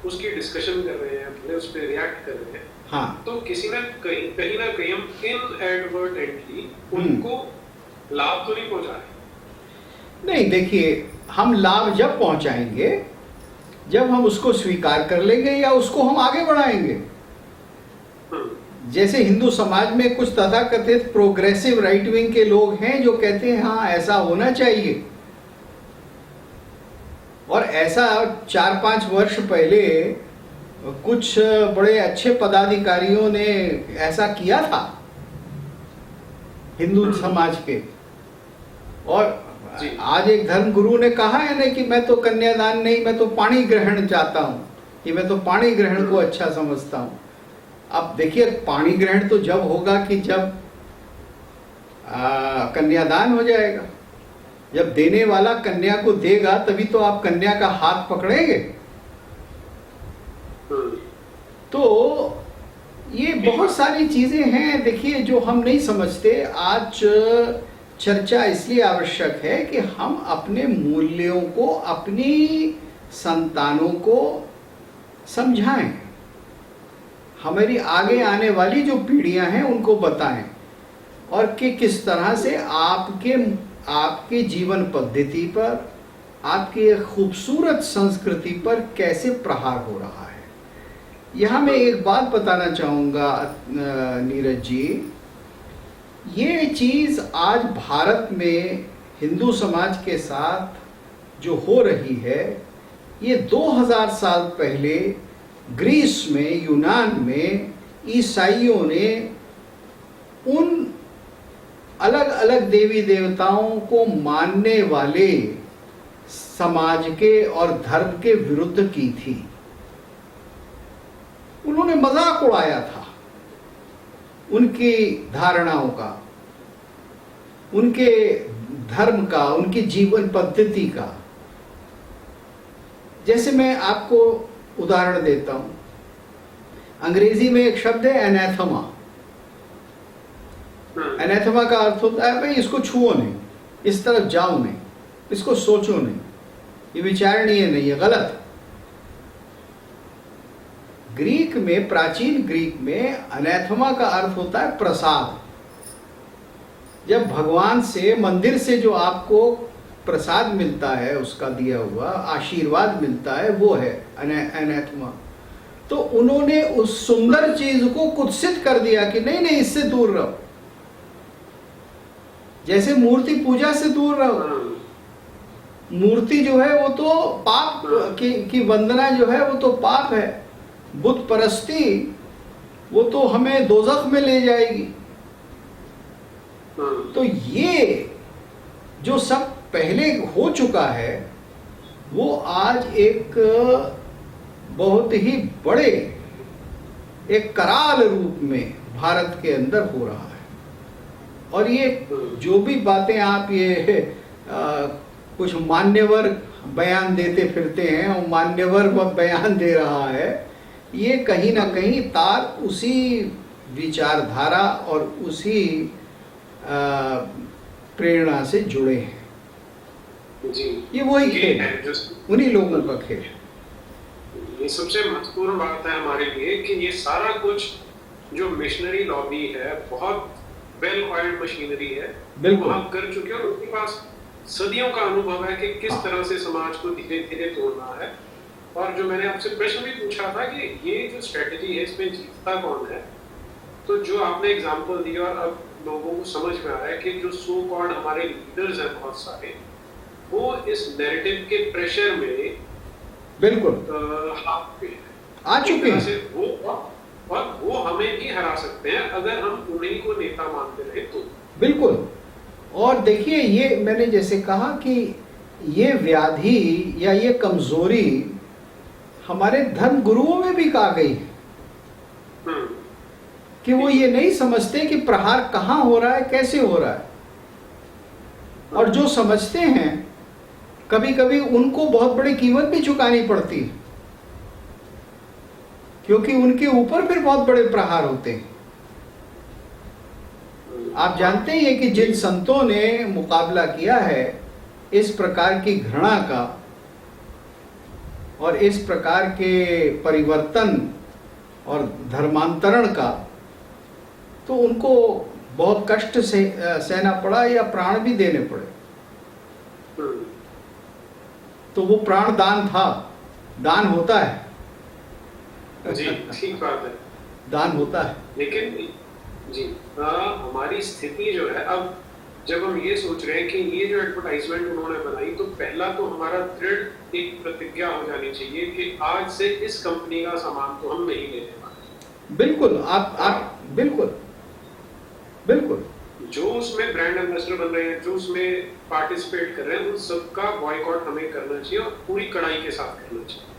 उसकी डिस्कशन कर रहे हैं, अपने उस पर रिएक्ट कर रहे हैं, हाँ, तो किसी ना कहीं ना कहीं हम इनएडवर्टेंटली उनको लाभ तो नहीं पहुंचा रहे। नहीं, देखिए, हम लाभ जब पहुंचाएंगे जब हम उसको स्वीकार कर लेंगे या उसको हम आगे बढ़ाएंगे। जैसे हिंदू समाज में कुछ तथाकथित प्रोग्रेसिव राइट विंग के लोग हैं जो कहते हैं हाँ ऐसा होना चाहिए, और ऐसा 4-5 वर्ष पहले कुछ बड़े अच्छे पदाधिकारियों ने ऐसा किया था हिंदू समाज के। और आज एक धर्म गुरु ने कहा है ना कि मैं तो कन्यादान नहीं, मैं तो पाणी ग्रहण चाहता हूं, कि मैं तो पाणी ग्रहण को अच्छा समझता हूं। अब देखिए, पाणी ग्रहण तो जब होगा कि जब कन्यादान हो जाएगा। जब देने वाला कन्या को देगा तभी तो आप कन्या का हाथ पकड़ेंगे। तो ये बहुत सारी चीजें हैं, देखिए, जो हम नहीं समझते। आज चर्चा इसलिए आवश्यक है कि हम अपने मूल्यों को अपनी संतानों को समझाएं, हमारी आगे आने वाली जो पीढ़ियां हैं उनको बताएं, और कि किस तरह से आपके जीवन पद्धति पर, आपकी एक खूबसूरत संस्कृति पर कैसे प्रहार हो रहा है। यहाँ मैं एक बात बताना चाहूँगा नीरज जी, ये चीज़ आज भारत में हिंदू समाज के साथ जो हो रही है, ये 2000 साल पहले ग्रीस में, यूनान में ईसाइयों ने उन अलग अलग देवी देवताओं को मानने वाले समाज के और धर्म के विरुद्ध की थी। उन्होंने मजाक उड़ाया था उनकी धारणाओं का, उनके धर्म का, उनकी जीवन पद्धति का। जैसे मैं आपको उदाहरण देता हूं, अंग्रेजी में एक शब्द है एनाथमा। एनाथमा का अर्थ होता है भाई इसको छुओ नहीं, इस तरफ जाओ नहीं, इसको सोचो नहीं, ये विचारणीय नहीं है, गलत। ग्रीक में, प्राचीन ग्रीक में अनाथमा का अर्थ होता है प्रसाद। जब भगवान से, मंदिर से जो आपको प्रसाद मिलता है, उसका दिया हुआ आशीर्वाद मिलता है, वो है अनाथमा। तो उन्होंने उस सुंदर चीज को कुत्सित कर दिया कि नहीं नहीं, इससे दूर रहो। जैसे मूर्ति पूजा से दूर रहो। मूर्ति जो है वो तो पाप की वंदना जो है वो तो पाप है। बुत परस्ती वो तो हमें दोजख में ले जाएगी। तो ये जो सब पहले हो चुका है वो आज एक बहुत ही बड़े एक कराल रूप में भारत के अंदर हो रहा है। और ये जो भी बातें आप ये कुछ मान्यवर बयान देते फिरते हैं और मान्यवर बयान दे रहा है, ये कहीं ना कहीं तार उसी विचारधारा और उसी प्रेरणा से जुड़े हैं। जी, ये वही खेल है, उन्हीं लोगों का खेल है। ये सबसे महत्वपूर्ण बात है हमारे लिए कि ये सारा कुछ जो मिशनरी लॉबी है, बहुत वेल ऑयल्ड मशीनरी है, बिल्कुल हम कर चुके हैं और उनके पास सदियों का अनुभव है कि किस तरह से समाज को धीरे धीरे तोड़ना है। और जो मैंने आपसे प्रश्न भी पूछा था कि ये जो स्ट्रेटजी है इसमें जीतता कौन है, तो जो आपने एग्जांपल दिया और अब लोगों को समझ में आ रहा है कि जो सो कॉल्ड हमारे लीडर्स हैं बहुत सारे, वो इस नैरेटिव के प्रेशर में बिल्कुल आ चुके हैं और वो हमें भी हरा सकते हैं अगर हम उन्हीं को नेता मानते रहे तो। बिल्कुल। और देखिए, ये मैंने जैसे कहा कि ये व्याधि या ये कमजोरी हमारे धर्म गुरुओं में भी आ गई है कि वो ये नहीं समझते कि प्रहार कहाँ हो रहा है, कैसे हो रहा है। और जो समझते हैं कभी कभी उनको बहुत बड़ी कीमत भी चुकानी पड़ती है, क्योंकि उनके ऊपर फिर बहुत बड़े प्रहार होते हैं। आप जानते ही हैं कि जिन संतों ने मुकाबला किया है इस प्रकार की घृणा का और इस प्रकार के परिवर्तन और धर्मांतरण का, तो उनको बहुत कष्ट से सहना पड़ा या प्राण भी देने पड़े। तो वो प्राण दान था, दान होता है। जी, ठीक बात है, दान होता है। लेकिन जी हमारी स्थिति जो है, अब जब हम ये सोच रहे हैं कि ये जो एडवर्टाइजमेंट उन्होंने बनाई, तो पहला तो हमारा दृढ़ एक प्रतिज्ञा हो जानी चाहिए कि आज से इस कंपनी का सामान तो हम नहीं लेने वाले। बिल्कुल, आप बिल्कुल बिल्कुल जो उसमें ब्रांड एम्बेसडर बन रहे हैं, जो उसमें पार्टिसिपेट कर रहे हैं, उन सबका बॉयकॉट हमें करना चाहिए और पूरी कड़ाई के साथ करना चाहिए।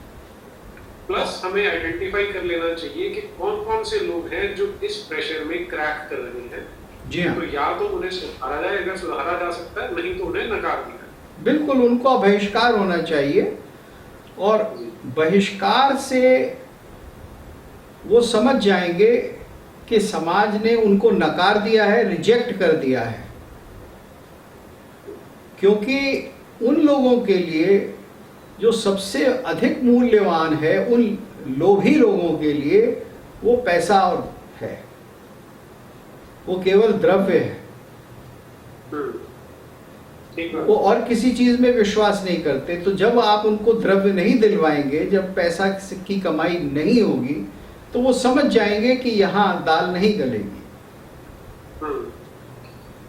प्लस हमें आइडेंटिफाई कर लेना चाहिए कि कौन कौन से लोग हैं जो इस प्रेशर में क्रैक कर रहे हैं। जी हाँ। तो या तो उन्हें सुधारा जाए, अगर सुधारा जा सकता है, नहीं तो उन्हें नकार दिया। बिल्कुल, उनको बहिष्कार होना चाहिए और बहिष्कार से वो समझ जाएंगे कि समाज ने उनको नकार दिया है, रिजेक्ट कर दिया है। क्योंकि उन लोगों के लिए जो सबसे अधिक मूल्यवान है, उन लोभी लोगों के लिए वो पैसा और है, वो केवल द्रव्य है। वो और किसी चीज में विश्वास नहीं करते। तो जब आप उनको द्रव्य नहीं दिलवाएंगे, जब पैसा की कमाई नहीं होगी, तो वो समझ जाएंगे कि यहाँ दाल नहीं गलेगी।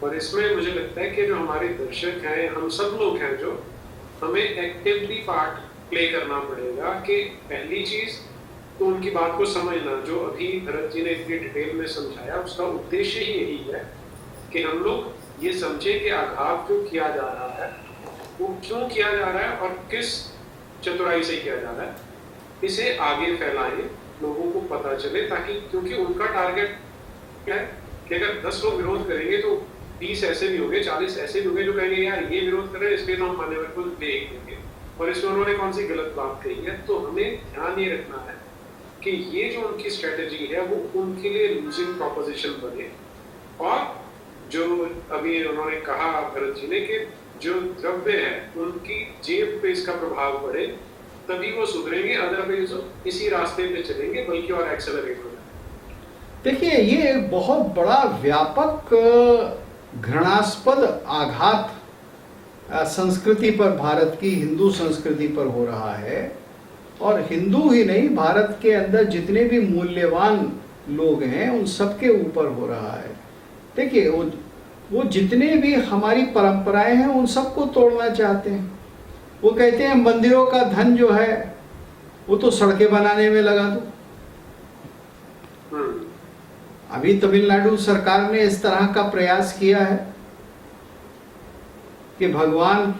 और इसमें मुझे लगता है कि जो हमारे दर्शक हैं, हम सब लोग हैं, जो हमें एक्टिवली पार्ट प्ले करना पड़ेगा कि पहली चीज तो उनकी बात को समझना, जो अभी भरत जी ने इतनी डिटेल में समझाया, उसका उद्देश्य ही यही है कि हम लोग ये समझे कि आघात जो किया जा रहा है वो क्यों किया जा रहा है और किस चतुराई से किया जा रहा है, इसे आगे फैलाएं, लोगों को पता चले, ताकि क्योंकि उनका टारगेट है कि अगर 10 लोग विरोध करेंगे तो 30 ऐसे भी होंगे, 40 ऐसे भी होंगे जो कहेंगे यार ये विरोध कर रहे हैं, इसलिए तो हम मान्यवर को दे देंगे। और इसमें उन्होंने कौन सी गलत बात कही है। तो हमें ध्यान ये रखना है कि ये जो उनकी स्ट्रेटेजी है वो उनके लिए लूजिंग प्रोपोजिशन बने। और जो अभी उन्होंने कहा भरत जी ने कि जो द्रव्य है उनकी जेब पे इसका प्रभाव पड़े, तभी वो सुधरेंगे, अदरवाइज इसी रास्ते पे चलेंगे, बल्कि और एक्सेलरेट हो जाए। देखिए, ये एक बहुत बड़ा व्यापक घृणास्पद आघात संस्कृति पर, भारत की हिंदू संस्कृति पर हो रहा है। और हिंदू ही नहीं, भारत के अंदर जितने भी मूल्यवान लोग हैं उन सबके ऊपर हो रहा है। देखिए वो जितने भी हमारी परंपराएं हैं उन सबको तोड़ना चाहते हैं। वो कहते हैं मंदिरों का धन जो है वो तो सड़कें बनाने में लगा दो। अभी तमिलनाडु सरकार ने इस तरह का प्रयास किया है कि भगवान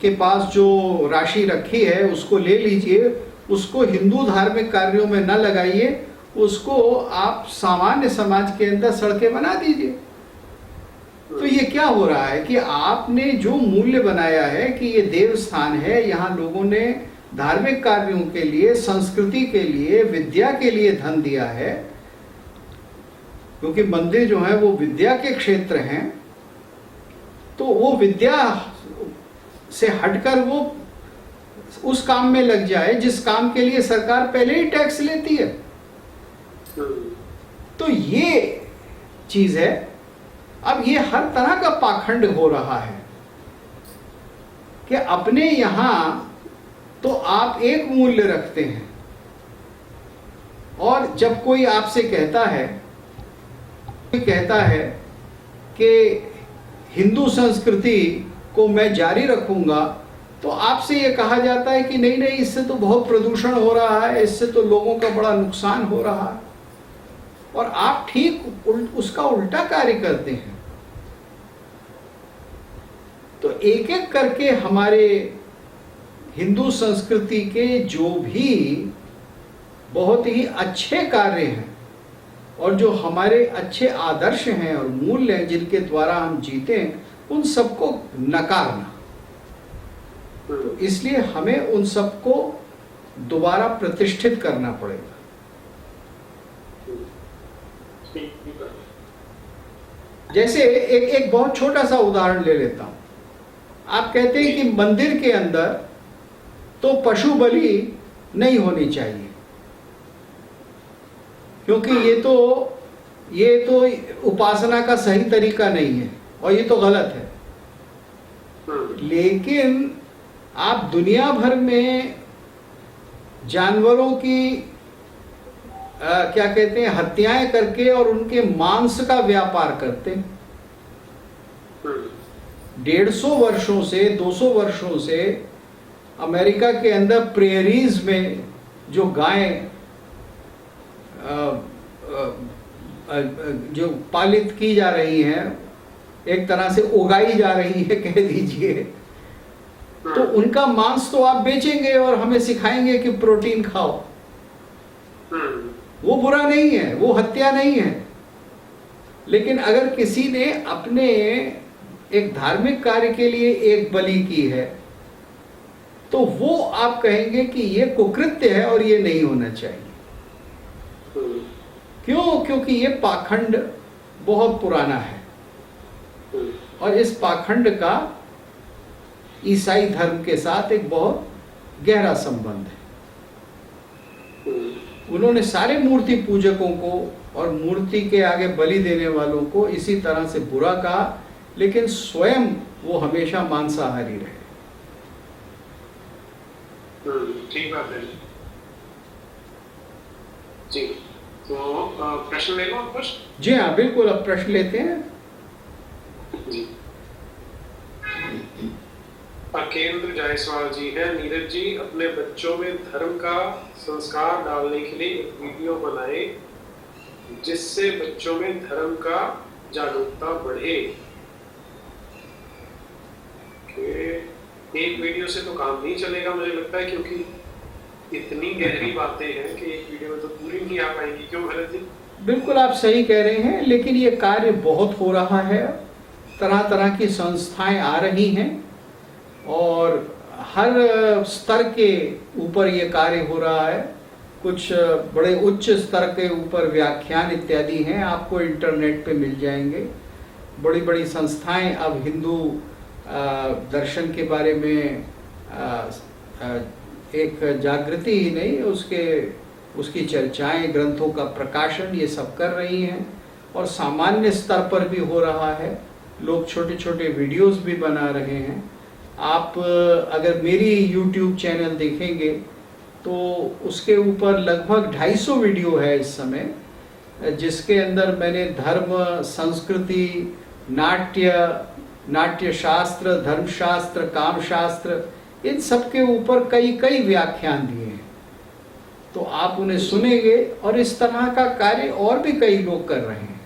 के पास जो राशि रखी है उसको ले लीजिए, उसको हिंदू धार्मिक कार्यों में न लगाइए, उसको आप सामान्य समाज के अंदर सड़कें बना दीजिए। तो ये क्या हो रहा है कि आपने जो मूल्य बनाया है कि ये देव स्थान है, यहाँ लोगों ने धार्मिक कार्यों के लिए, संस्कृति के लिए, विद्या के लिए धन दिया है, क्योंकि मंदिर जो है वो विद्या के क्षेत्र हैं, तो वो विद्या से हटकर वो उस काम में लग जाए जिस काम के लिए सरकार पहले ही टैक्स लेती है। तो ये चीज है। अब ये हर तरह का पाखंड हो रहा है कि अपने यहां तो आप एक मूल्य रखते हैं, और जब कोई आपसे कहता है कि हिंदू संस्कृति को मैं जारी रखूंगा, तो आपसे ये कहा जाता है कि नहीं नहीं, इससे तो बहुत प्रदूषण हो रहा है, इससे तो लोगों का बड़ा नुकसान हो रहा है, और आप ठीक उसका उल्टा कार्य करते हैं। तो एक एक करके हमारे हिंदू संस्कृति के जो भी बहुत ही अच्छे कार्य हैं और जो हमारे अच्छे आदर्श हैं और मूल्य हैं जिनके द्वारा हम जीते हैं, उन सबको नकारना। तो इसलिए हमें उन सबको दोबारा प्रतिष्ठित करना पड़ेगा। जैसे एक बहुत छोटा सा उदाहरण ले लेता हूं। आप कहते हैं कि मंदिर के अंदर तो पशु बलि नहीं होनी चाहिए, क्योंकि ये तो उपासना का सही तरीका नहीं है और ये तो गलत है। लेकिन आप दुनिया भर में जानवरों की क्या कहते हैं, हत्याएं करके और उनके मांस का व्यापार करते हैं। 150 वर्षों से 200 वर्षों से अमेरिका के अंदर प्रेरीज में जो गायें जो पालित की जा रही हैं, एक तरह से उगाई जा रही है कह दीजिए, तो उनका मांस तो आप बेचेंगे और हमें सिखाएंगे कि प्रोटीन खाओ। वो बुरा नहीं है, वो हत्या नहीं है। लेकिन अगर किसी ने अपने एक धार्मिक कार्य के लिए एक बलि की है, तो वो आप कहेंगे कि ये कुकृत्य है और ये नहीं होना चाहिए। क्यों? क्योंकि ये पाखंड बहुत पुराना है और इस पाखंड का ईसाई धर्म के साथ एक बहुत गहरा संबंध है। उन्होंने सारे मूर्ति पूजकों को और मूर्ति के आगे बलि देने वालों को इसी तरह से बुरा कहा, लेकिन स्वयं वो हमेशा मांसाहारी रहे। ठीक बात है जी। तो प्रश्न ले लो आप कुछ। जी हाँ, बिल्कुल, अब प्रश्न लेते हैं जी। अकेंद्र जायसवाल जी हैं, नीरज जी अपने बच्चों में धर्म का संस्कार डालने के लिए एक वीडियो बनाए जिससे बच्चों में धर्म का जागरूकता बढ़े। एक वीडियो से तो काम नहीं चलेगा मुझे लगता है, क्योंकि इतनी गहरी बातें हैं कि एक वीडियो में तो पूरी नहीं आ पाएंगी। क्यों भरत जी? बिल्कुल आप सही कह रहे हैं, लेकिन ये कार्य बहुत हो रहा है। तरह तरह की संस्थाएं आ रही हैं और हर स्तर के ऊपर ये कार्य हो रहा है। कुछ बड़े उच्च स्तर के ऊपर व्याख्यान इत्यादि हैं, आपको इंटरनेट पे मिल जाएंगे। बड़ी बड़ी संस्थाएं अब हिंदू दर्शन के बारे में एक जागृति ही नहीं, उसकी चर्चाएं, ग्रंथों का प्रकाशन, ये सब कर रही हैं। और सामान्य स्तर पर भी हो रहा है, लोग छोटे छोटे वीडियोस भी बना रहे हैं। आप अगर मेरी YouTube चैनल देखेंगे तो उसके ऊपर लगभग 250 वीडियो है इस समय, जिसके अंदर मैंने धर्म, संस्कृति, नाट्य शास्त्र, धर्मशास्त्र, काम शास्त्र, इन सब के ऊपर कई व्याख्यान दिए हैं। तो आप उन्हें सुनेंगे, और इस तरह का कार्य और भी कई लोग कर रहे हैं।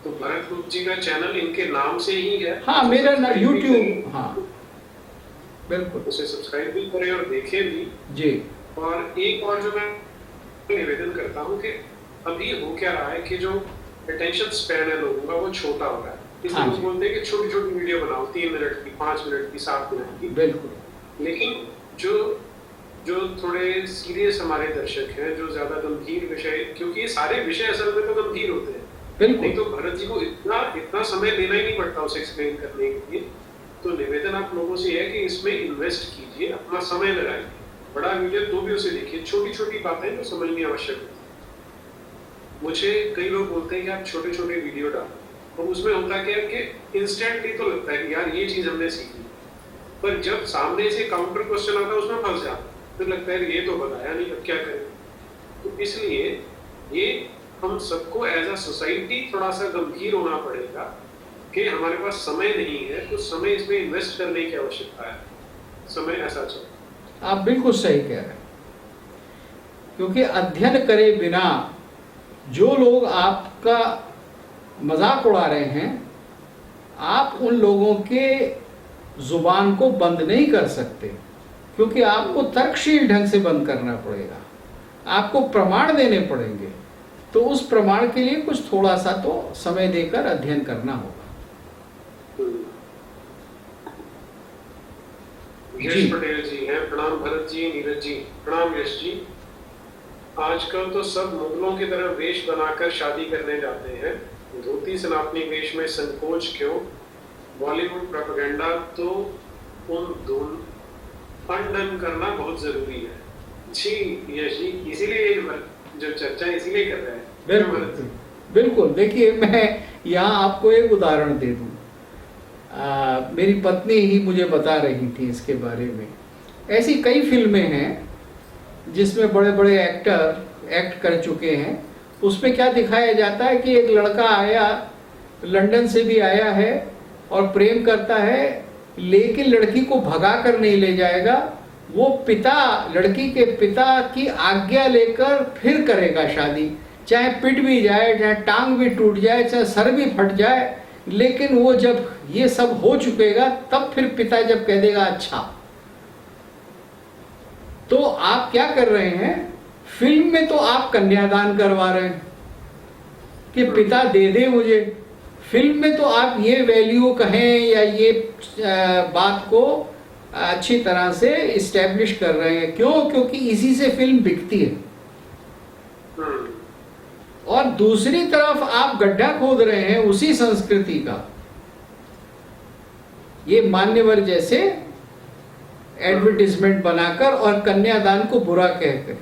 तो भरत गुप्त जी का चैनल इनके नाम से ही है? हाँ, मेरा नाम YouTube, हाँ बिल्कुल, उसे सब्सक्राइब भी करें और देखें भी जी। और एक और जो मैं निवेदन करता हूँ कि अभी हो क्या रहा है कि जो अटेंशन स्पैन है लोगों का वो छोटा हो रहा है, इसलिए लोग बोलते हैं कि छोटी छोटी वीडियो बनाओ, 3 मिनट की, 5 मिनट की, 7 मिनट की। बिल्कुल। लेकिन जो थोड़े सीरियस हमारे दर्शक हैं, जो ज्यादा गंभीर विषय, क्योंकि ये सारे विषय असल में तो गंभीर होते हैं, नहीं तो भरत जी को इतना समय देना ही नहीं पड़ता उसे एक्सप्लेन करने के लिए। तो निवेदन आप लोगों से है कि इसमें इन्वेस्ट कीजिए, अपना समय लगाइए, बड़ा वीडियो तो भी उसे देखिए, छोटी छोटी बातें जो समझनी आवश्यक है। मुझे कई लोग बोलते हैं कि आप छोटे छोटे वीडियो डालो, और उसमें होता क्या है कि इंस्टेंटली तो लगता है कि यार ये चीज हमने सीखी, पर जब सामने से काउंटर क्वेश्चन आता है उसमें फंस जाता है, फिर लगता है ये तो बताया नहीं, अब क्या करें। तो इसलिए ये हम सबको एज अ सोसाइटी थोड़ा सा गंभीर होना पड़ेगा कि हमारे पास समय नहीं है, तो समय इसमें इन्वेस्ट करने की आवश्यकता है। समय ऐसा चल, आप बिल्कुल सही कह रहे हैं, क्योंकि अध्ययन करे बिना जो लोग आपका मजाक उड़ा रहे हैं, आप उन लोगों के जुबान को बंद नहीं कर सकते, क्योंकि आपको तर्कशील ढंग से बंद करना पड़ेगा, आपको प्रमाण देने पड़ेंगे। तो उस प्रमाण के लिए कुछ थोड़ा सा तो समय देकर अध्ययन करना होगा। यश पटेल जी हैं, प्रणाम भरत जी, नीरज जी, प्रणाम यश जी। आजकल तो सब मुगलों की तरह वेश बनाकर शादी करने जाते हैं, धोती सनातनी वेश में संकोच क्यों? बॉलीवुड प्रोपेगेंडा तो उन दोनों खंडन करना बहुत जरूरी है। जी यश जी, इसीलिए जो चर्चा इसीलिए कर रहे हैं। बिल्कुल बिल्कुल। देखिए, मैं यहाँ आपको एक उदाहरण दे दूं। मेरी पत्नी ही मुझे बता रही थी इसके बारे में। ऐसी कई फिल्में हैं जिसमें बड़े बड़े एक्टर एक्ट कर चुके हैं। उसमें क्या दिखाया जाता है कि एक लड़का आया, लंदन से भी आया है और प्रेम करता है, लेकिन लड़की को भगा कर नहीं ले जाएगा, वो लड़की के पिता की आज्ञा लेकर फिर करेगा शादी, चाहे पिट भी जाए, चाहे टांग भी टूट जाए, चाहे सर भी फट जाए, लेकिन वो जब ये सब हो चुकेगा तब फिर पिता जब कह देगा अच्छा। तो आप क्या कर रहे हैं, फिल्म में तो आप कन्यादान करवा रहे हैं कि पिता दे दे मुझे, फिल्म में तो आप ये वैल्यू कहें या ये बात को अच्छी तरह से इस्टेब्लिश कर रहे हैं। क्यों? क्योंकि इसी से फिल्म बिकती है। और दूसरी तरफ आप गड्ढा खोद रहे हैं उसी संस्कृति का, ये मान्यवर जैसे एडवर्टाइजमेंट बनाकर और कन्यादान को बुरा कहकर।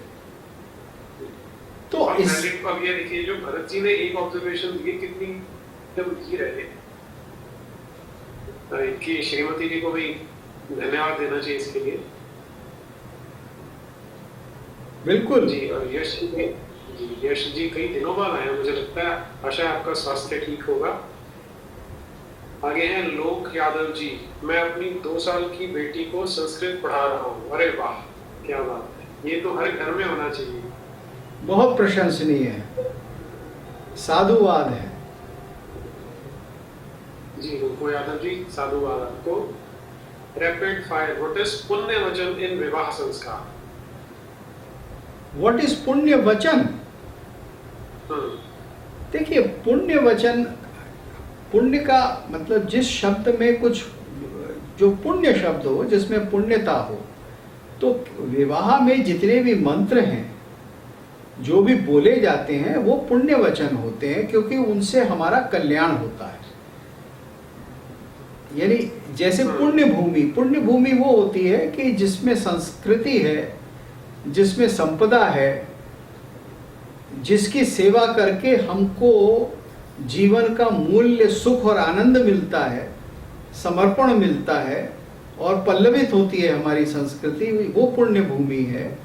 तो अब ये देखिए, जो भरत जी ने एक ऑब्जर्वेशन दी, कितनी गंभीर है, इनकी श्रीमती जी को भी धन्यवाद देना चाहिए इसके लिए। बिल्कुल जी। और यश जी कई दिनों बाद आए, मुझे लगता है, आशा है आपका स्वास्थ्य ठीक होगा। आगे हैं लोक यादव जी, मैं अपनी 2 साल की बेटी को संस्कृत पढ़ा रहा हूँ। अरे वाह, क्या बात है, ये तो हर घर में होना चाहिए। बहुत प्रशंसनीय है, साधुवाद है। जी लोको यादव जी, साधुवाद आपको। रैपिड फायर, व्हाट इज पुण्य वचन इन विवाह संस्कार? व्हाट इज पुण्य वचन? देखिए, पुण्य वचन, पुण्य का मतलब जिस शब्द में कुछ, जो पुण्य शब्द हो, जिसमें पुण्यता हो। तो विवाह में जितने भी मंत्र हैं, जो भी बोले जाते हैं, वो पुण्य वचन होते हैं, क्योंकि उनसे हमारा कल्याण होता है। यानी जैसे पुण्य भूमि वो होती है कि जिसमें संस्कृति है, जिसमें संपदा है, जिसकी सेवा करके हमको जीवन का मूल्य, सुख और आनंद मिलता है, समर्पण मिलता है, और पल्लवित होती है हमारी संस्कृति, वो पुण्य भूमि है।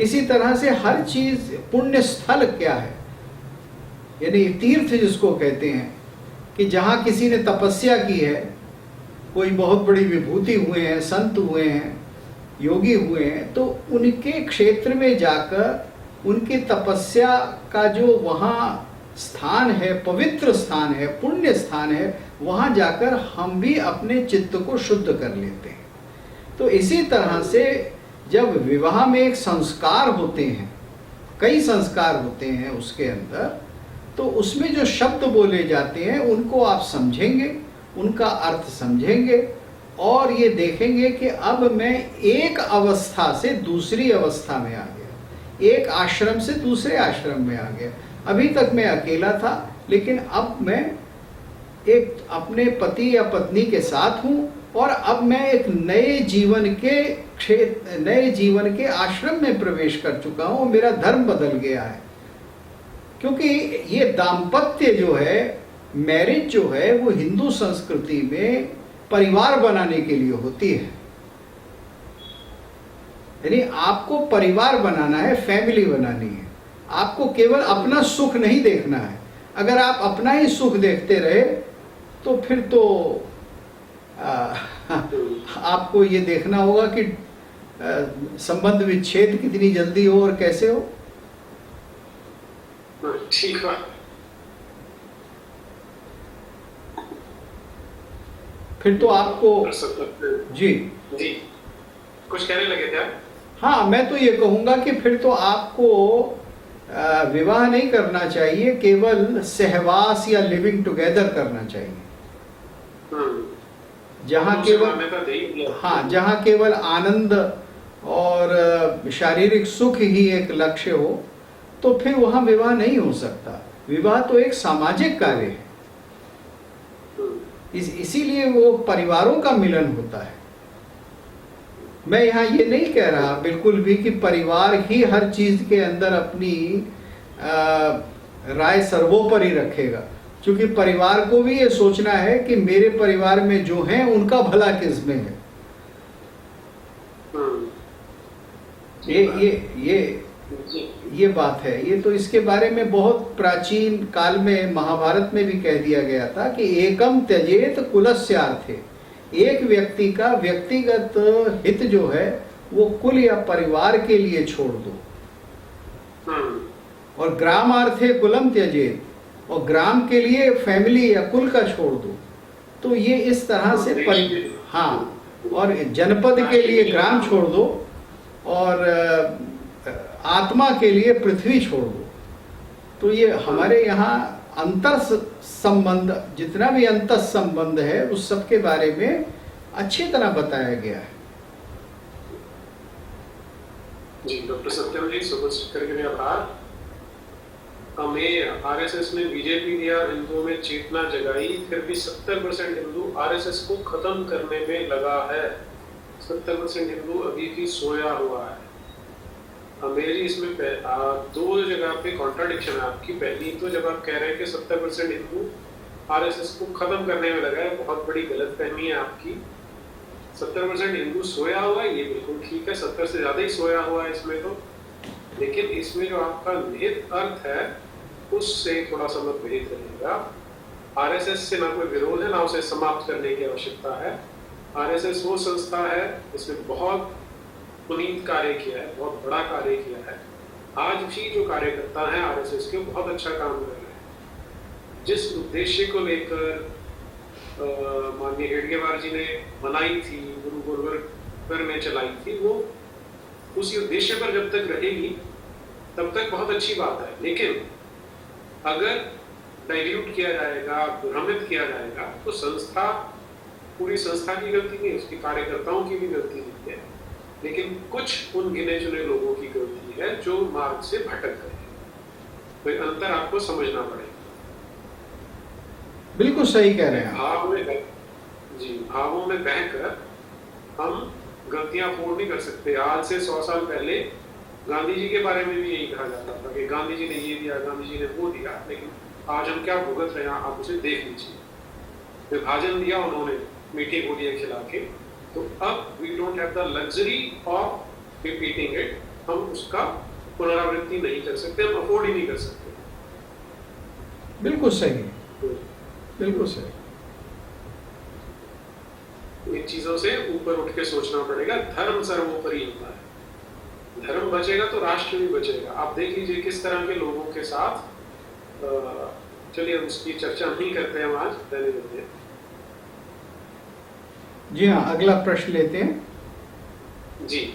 इसी तरह से हर चीज, पुण्य स्थल क्या है, यानी तीर्थ जिसको कहते हैं, कि जहाँ किसी ने तपस्या की है, कोई बहुत बड़ी विभूति हुए हैं, संत हुए हैं, योगी हुए हैं, तो उनके क्षेत्र में जाकर उनकी तपस्या का जो वहाँ स्थान है, पवित्र स्थान है, पुण्य स्थान है, वहाँ जाकर हम भी अपने चित्त को शुद्ध कर लेते हैं। तो इसी तरह से जब विवाह में एक संस्कार होते हैं, कई संस्कार होते हैं उसके अंदर, तो उसमें जो शब्द बोले जाते हैं उनको आप समझेंगे, उनका अर्थ समझेंगे और ये देखेंगे कि अब मैं एक अवस्था से दूसरी अवस्था में आ गया, एक आश्रम से दूसरे आश्रम में आ गया। अभी तक मैं अकेला था, लेकिन अब मैं एक अपने पति या पत्नी के साथ हूँ और अब मैं एक नए जीवन के क्षेत्र, नए जीवन के आश्रम में प्रवेश कर चुका हूँ। मेरा धर्म बदल गया है, क्योंकि ये दाम्पत्य जो है, मैरिज जो है, वो हिंदू संस्कृति में परिवार बनाने के लिए होती है। यानी आपको परिवार बनाना है, फैमिली बनानी है। आपको केवल अपना सुख नहीं देखना है। अगर आप अपना ही सुख देखते रहे तो फिर तो आपको ये देखना होगा कि संबंध विच्छेद कितनी जल्दी हो और कैसे हो। ठीक बात। फिर तो आपको जी जी कुछ कहने लगे थे आप? हाँ, मैं तो ये कहूँगा कि फिर तो आपको विवाह नहीं करना चाहिए, केवल सहवास या लिविंग टुगेदर करना चाहिए, जहाँ केवल जहाँ केवल आनंद और शारीरिक सुख ही एक लक्ष्य हो, तो फिर वहाँ विवाह नहीं हो सकता। विवाह तो एक सामाजिक कार्य है, इसीलिए वो परिवारों का मिलन होता है। मैं यहाँ ये नहीं कह रहा बिल्कुल भी कि परिवार ही हर चीज के अंदर अपनी राय सर्वोपरि रखेगा, क्योंकि परिवार को भी ये सोचना है कि मेरे परिवार में जो हैं उनका भला किसमें है। ये बात है। ये तो इसके बारे में बहुत प्राचीन काल में महाभारत में भी कह दिया गया था कि एकम त्यजेत कुलस्यार्थे, एक व्यक्ति का व्यक्तिगत हित जो है वो कुल या परिवार के लिए छोड़ दो, और ग्रामार्थे कुलम त्यजेत, और ग्राम के लिए फैमिली या कुल का छोड़ दो। तो ये इस तरह से हाँ, और जनपद के लिए ग्राम छोड़ दो और आत्मा के लिए पृथ्वी छोड़ दो। तो ये हमारे यहाँ अंतर संबंध, जितना भी अंतर संबंध है उस सब के बारे में अच्छी तरह बताया गया है। जी डॉक्टर सत्यम जी, सुपर करके लिए आभार। हमें आरएसएस ने बीजेपी दिया, हिंदुओं में चेतना जगाई, फिर भी 70% हिंदू आरएसएस को खत्म करने में लगा है। 70% हिंदू अभी भी सोया हुआ है। मेरी इसमें दो जगह पे कॉन्ट्राडिक्शन है आपकी। पहली तो जब आप कह रहे हैं कि 70% हिंदू आरएसएस को खत्म करने में लगा है, बहुत बड़ी गलतफहमी है आपकी। 70% हिंदू सोया हुआ है, ये बिल्कुल ठीक है, 70 से ज्यादा ही सोया हुआ है इसमें तो। लेकिन इसमें जो आपका निहित अर्थ है उससे थोड़ा सा मतभेद रहेगा। आरएसएस से ना कोई विरोध है, ना उसे समाप्त करने की आवश्यकता है। आरएसएस वो संस्था है जिसमें बहुत पुनीत कार्य किया है, बहुत बड़ा कार्य किया है। आज भी जो कार्यकर्ता हैं आरएसएस के बहुत अच्छा काम कर रहे हैं। जिस उद्देश्य को लेकर माननीय हेडगेवार जी ने बनाई थी, गुरु गोरवर ने चलाई थी, वो उसी उद्देश्य पर जब तक रहेगी तब तक बहुत अच्छी बात है। लेकिन अगर डाइल्यूट किया जाएगा, भ्रमित किया जाएगा, तो संस्था, पूरी संस्था की गलती नहीं है, उसके कार्यकर्ताओं की भी गलती नहीं है, लेकिन कुछ उन गिने चुने लोगों की गलती है जो मार्ग से भटक गए हैं। तो अंतर आपको समझना पड़ेगा। बिल्कुल सही कह रहे हैं भावों में बहकर हम गलतियां पूर्ण नहीं कर सकते। आज से 100 साल पहले गांधी जी के बारे में भी यही कहा जाता था कि गांधी जी ने ये दिया, गांधी जी ने वो दिया, लेकिन आज हम क्या भुगत रहे हैं आप उसे देख लीजिए। विभाजन दिया उन्होंने मीठी गोलियां खिला के, तो अब we don't have the luxury of repeating it, हम उसका पुनरावृत्ति नहीं कर सकते, हम अफोर्ड ही नहीं कर सकते। बिल्कुल सही, बिल्कुल सही। इन चीजों से ऊपर उठ के सोचना पड़ेगा। धर्म सर्वोपरि होता है, धर्म बचेगा तो राष्ट्र भी बचेगा। आप देख लीजिए किस तरह के लोगों के साथ, चलिए उसकी चर्चा नहीं करते हैं हम आज, रहने देते हैं। जी हाँ, अगला प्रश्न लेते हैं। जी,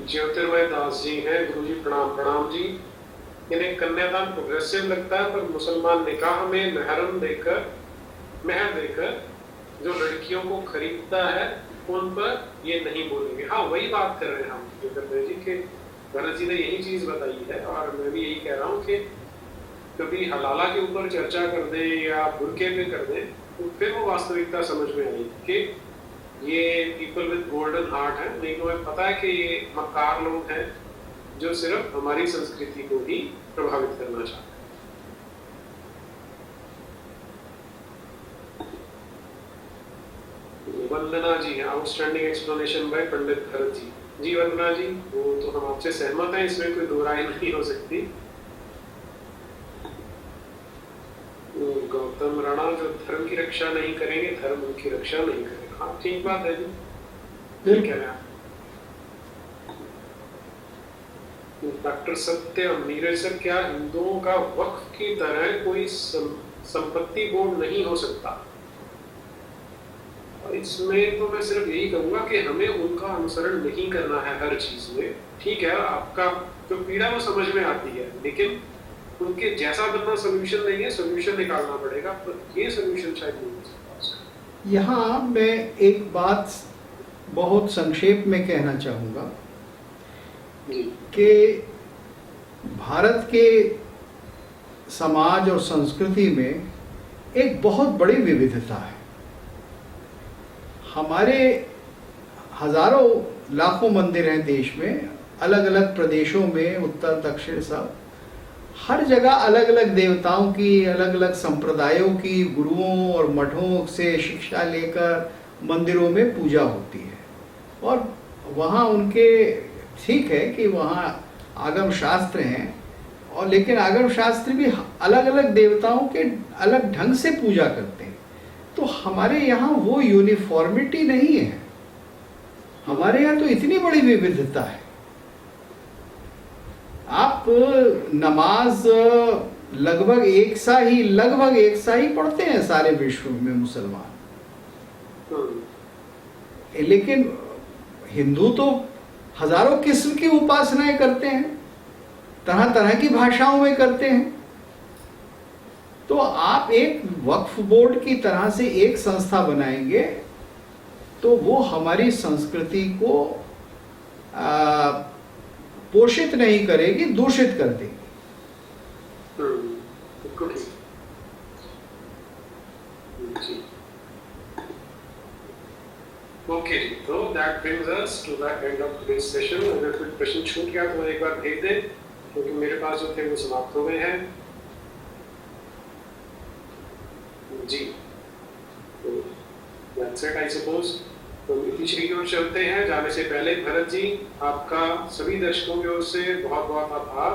ज्योतिर्मय दास जी हैं। गुरु जी प्रणाम। प्रणाम जी। इन्हें कन्यादान प्रोग्रेसिव लगता है, पर मुसलमान निकाह में मेहर देकर जो लड़कियों को खरीदता है उन पर ये नहीं बोलेंगे। हाँ, वही बात कर रहे हैं हम ज्योतिर्मय जी के, भरत जी ने यही चीज बताई है, और मैं भी यही कह रहा हूँ कि कभी हलाला के ऊपर चर्चा कर दे या बुरके पे कर दे, तो फिर वो वास्तविकता समझ में आई कि ये पीपल विद गोल्डन हार्ट है। नहीं तो हमें पता है कि ये मक्कार लोग हैं जो सिर्फ हमारी संस्कृति को ही प्रभावित करना चाहते हैं। वंदना जी, आउटस्टैंडिंग एक्सप्लेनेशन बाय पंडित भरत जी। जी वंदना जी, वो तो हम आपसे सहमत हैं, इसमें कोई दो राय नहीं हो सकती। गौतम राणा, जो धर्म की रक्षा नहीं करेंगे, धर्म उनकी रक्षा नहीं करेगा। हाँ, ठीक बात है जी, ठीक कह रहे हैं। डॉक्टर सत्य नीरज सर, क्या हिंदुओं का वक्फ की तरह कोई संपत्ति बोर्ड नहीं हो सकता? इसमें तो मैं सिर्फ यही कहूंगा कि हमें उनका अनुसरण नहीं करना है हर चीज में। ठीक है, आपका जो पीड़ा वो समझ में आती है, लेकिन उनके जैसा बनना सोल्यूशन नहीं है, सोल्यूशन निकालना पड़ेगा, पर ये सोल्यूशन शायद नहीं हो सकता। यहाँ मैं एक बात बहुत संक्षेप में कहना चाहूँगा कि भारत के समाज और संस्कृति में एक बहुत बड़ी विविधता है। हमारे हजारों लाखों मंदिर हैं देश में, अलग अलग प्रदेशों में, उत्तर दक्षिण सब, हर जगह अलग अलग देवताओं की, अलग अलग संप्रदायों की, गुरुओं और मठों से शिक्षा लेकर मंदिरों में पूजा होती है। और वहाँ उनके, ठीक है कि वहाँ आगम शास्त्र हैं, और लेकिन आगम शास्त्र भी अलग अलग देवताओं के अलग ढंग से पूजा करते हैं। तो हमारे यहाँ वो यूनिफॉर्मिटी नहीं है। हमारे यहाँ तो इतनी बड़ी विविधता है। आप नमाज लगभग एक सा ही पढ़ते हैं सारे विश्व में मुसलमान, लेकिन हिंदू तो हजारों किस्म की उपासनाएं करते हैं, तरह तरह की भाषाओं में करते हैं। तो आप एक वक्फ बोर्ड की तरह से एक संस्था बनाएंगे तो वो हमारी संस्कृति को पोषित नहीं करेगी, दूषित कर देगी। ओके जी, तो that brings us to the end of today's session. अगर कोई प्रश्न छूट गया तो एक बार भेज दें, क्योंकि मेरे पास जो थे वो समाप्त हो गए हैं जी। तो दैट्स इट आई सपोज। तो इतिश्री की ओर चलते हैं। जाने से पहले भरत जी, आपका सभी दर्शकों की ओर से बहुत बहुत आभार,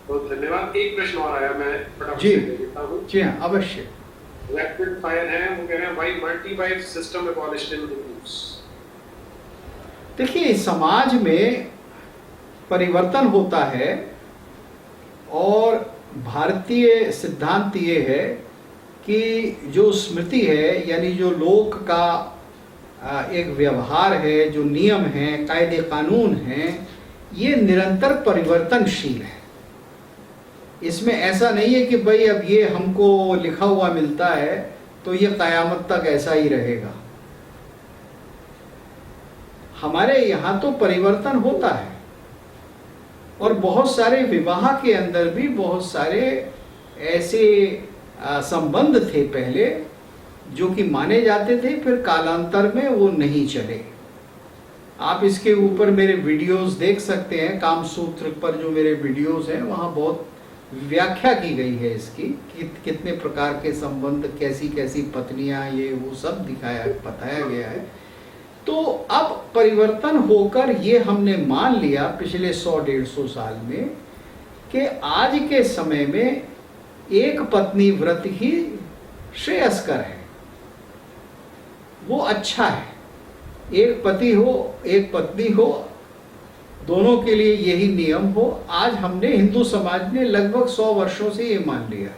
बहुत धन्यवाद। एक प्रश्न और आया, मैं फटाफट से ले लेता हूँ। जी हाँ, अवश्य। रैपिड फायर है, वो कह रहे हैं why multi-bite system abolished in Hindus. देखिए, समाज में परिवर्तन होता है और भारतीय सिद्धांत ये है कि जो स्मृति है, यानी जो लोक का एक व्यवहार है, जो नियम हैं, कायदे कानून हैं, ये निरंतर परिवर्तनशील है। इसमें ऐसा नहीं है कि भाई अब ये हमको लिखा हुआ मिलता है तो ये कयामत तक ऐसा ही रहेगा। हमारे यहाँ तो परिवर्तन होता है, और बहुत सारे विवाह के अंदर भी बहुत सारे ऐसे संबंध थे पहले जो कि माने जाते थे, फिर कालांतर में वो नहीं चले। आप इसके ऊपर मेरे वीडियोस देख सकते हैं, कामसूत्र पर जो मेरे वीडियोस हैं वहाँ बहुत व्याख्या की गई है इसकी कि कितने प्रकार के संबंध, कैसी कैसी पत्नियां, ये वो सब बताया गया है। तो अब परिवर्तन होकर ये हमने मान लिया पिछले 100-150 साल में कि आज के समय में एक पत्नी व्रत ही श्रेयस्कर है, वो अच्छा है। एक पति हो, एक पत्नी हो, दोनों के लिए यही नियम हो। आज हमने, हिंदू समाज ने लगभग 100 वर्षों से ये मान लिया है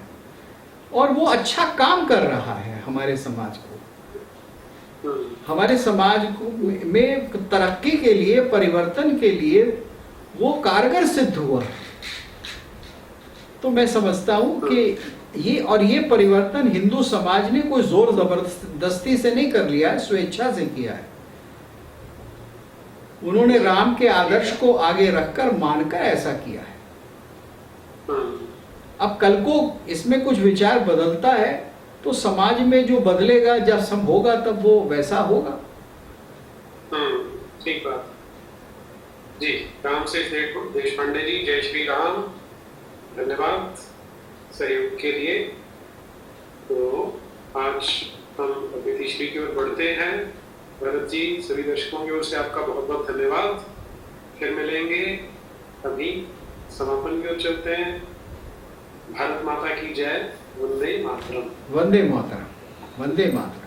और वो अच्छा काम कर रहा है हमारे समाज को, हमारे समाज को में तरक्की के लिए, परिवर्तन के लिए वो कारगर सिद्ध हुआ है। तो मैं समझता हूं कि ये परिवर्तन हिंदू समाज ने कोई जोर जबरदस्ती से नहीं कर लिया है, स्वेच्छा से किया है। उन्होंने राम के आदर्श को आगे रखकर, मानकर ऐसा किया है। अब कल को इसमें कुछ विचार बदलता है तो समाज में जो बदलेगा, जब सब होगा तब वो वैसा होगा। ठीक बात जी। राम से देशपांडे जी, जय श्री राम, धन्यवाद सहयोग के लिए। तो आज हम अतिथि श्री की ओर बढ़ते हैं। भरत जी, सभी दर्शकों की ओर से आपका बहुत बहुत धन्यवाद। फिर मिलेंगे, अभी समापन की ओर चलते हैं। भारत माता की जय। वंदे मातरम। वंदे मातरम। वंदे मातरम।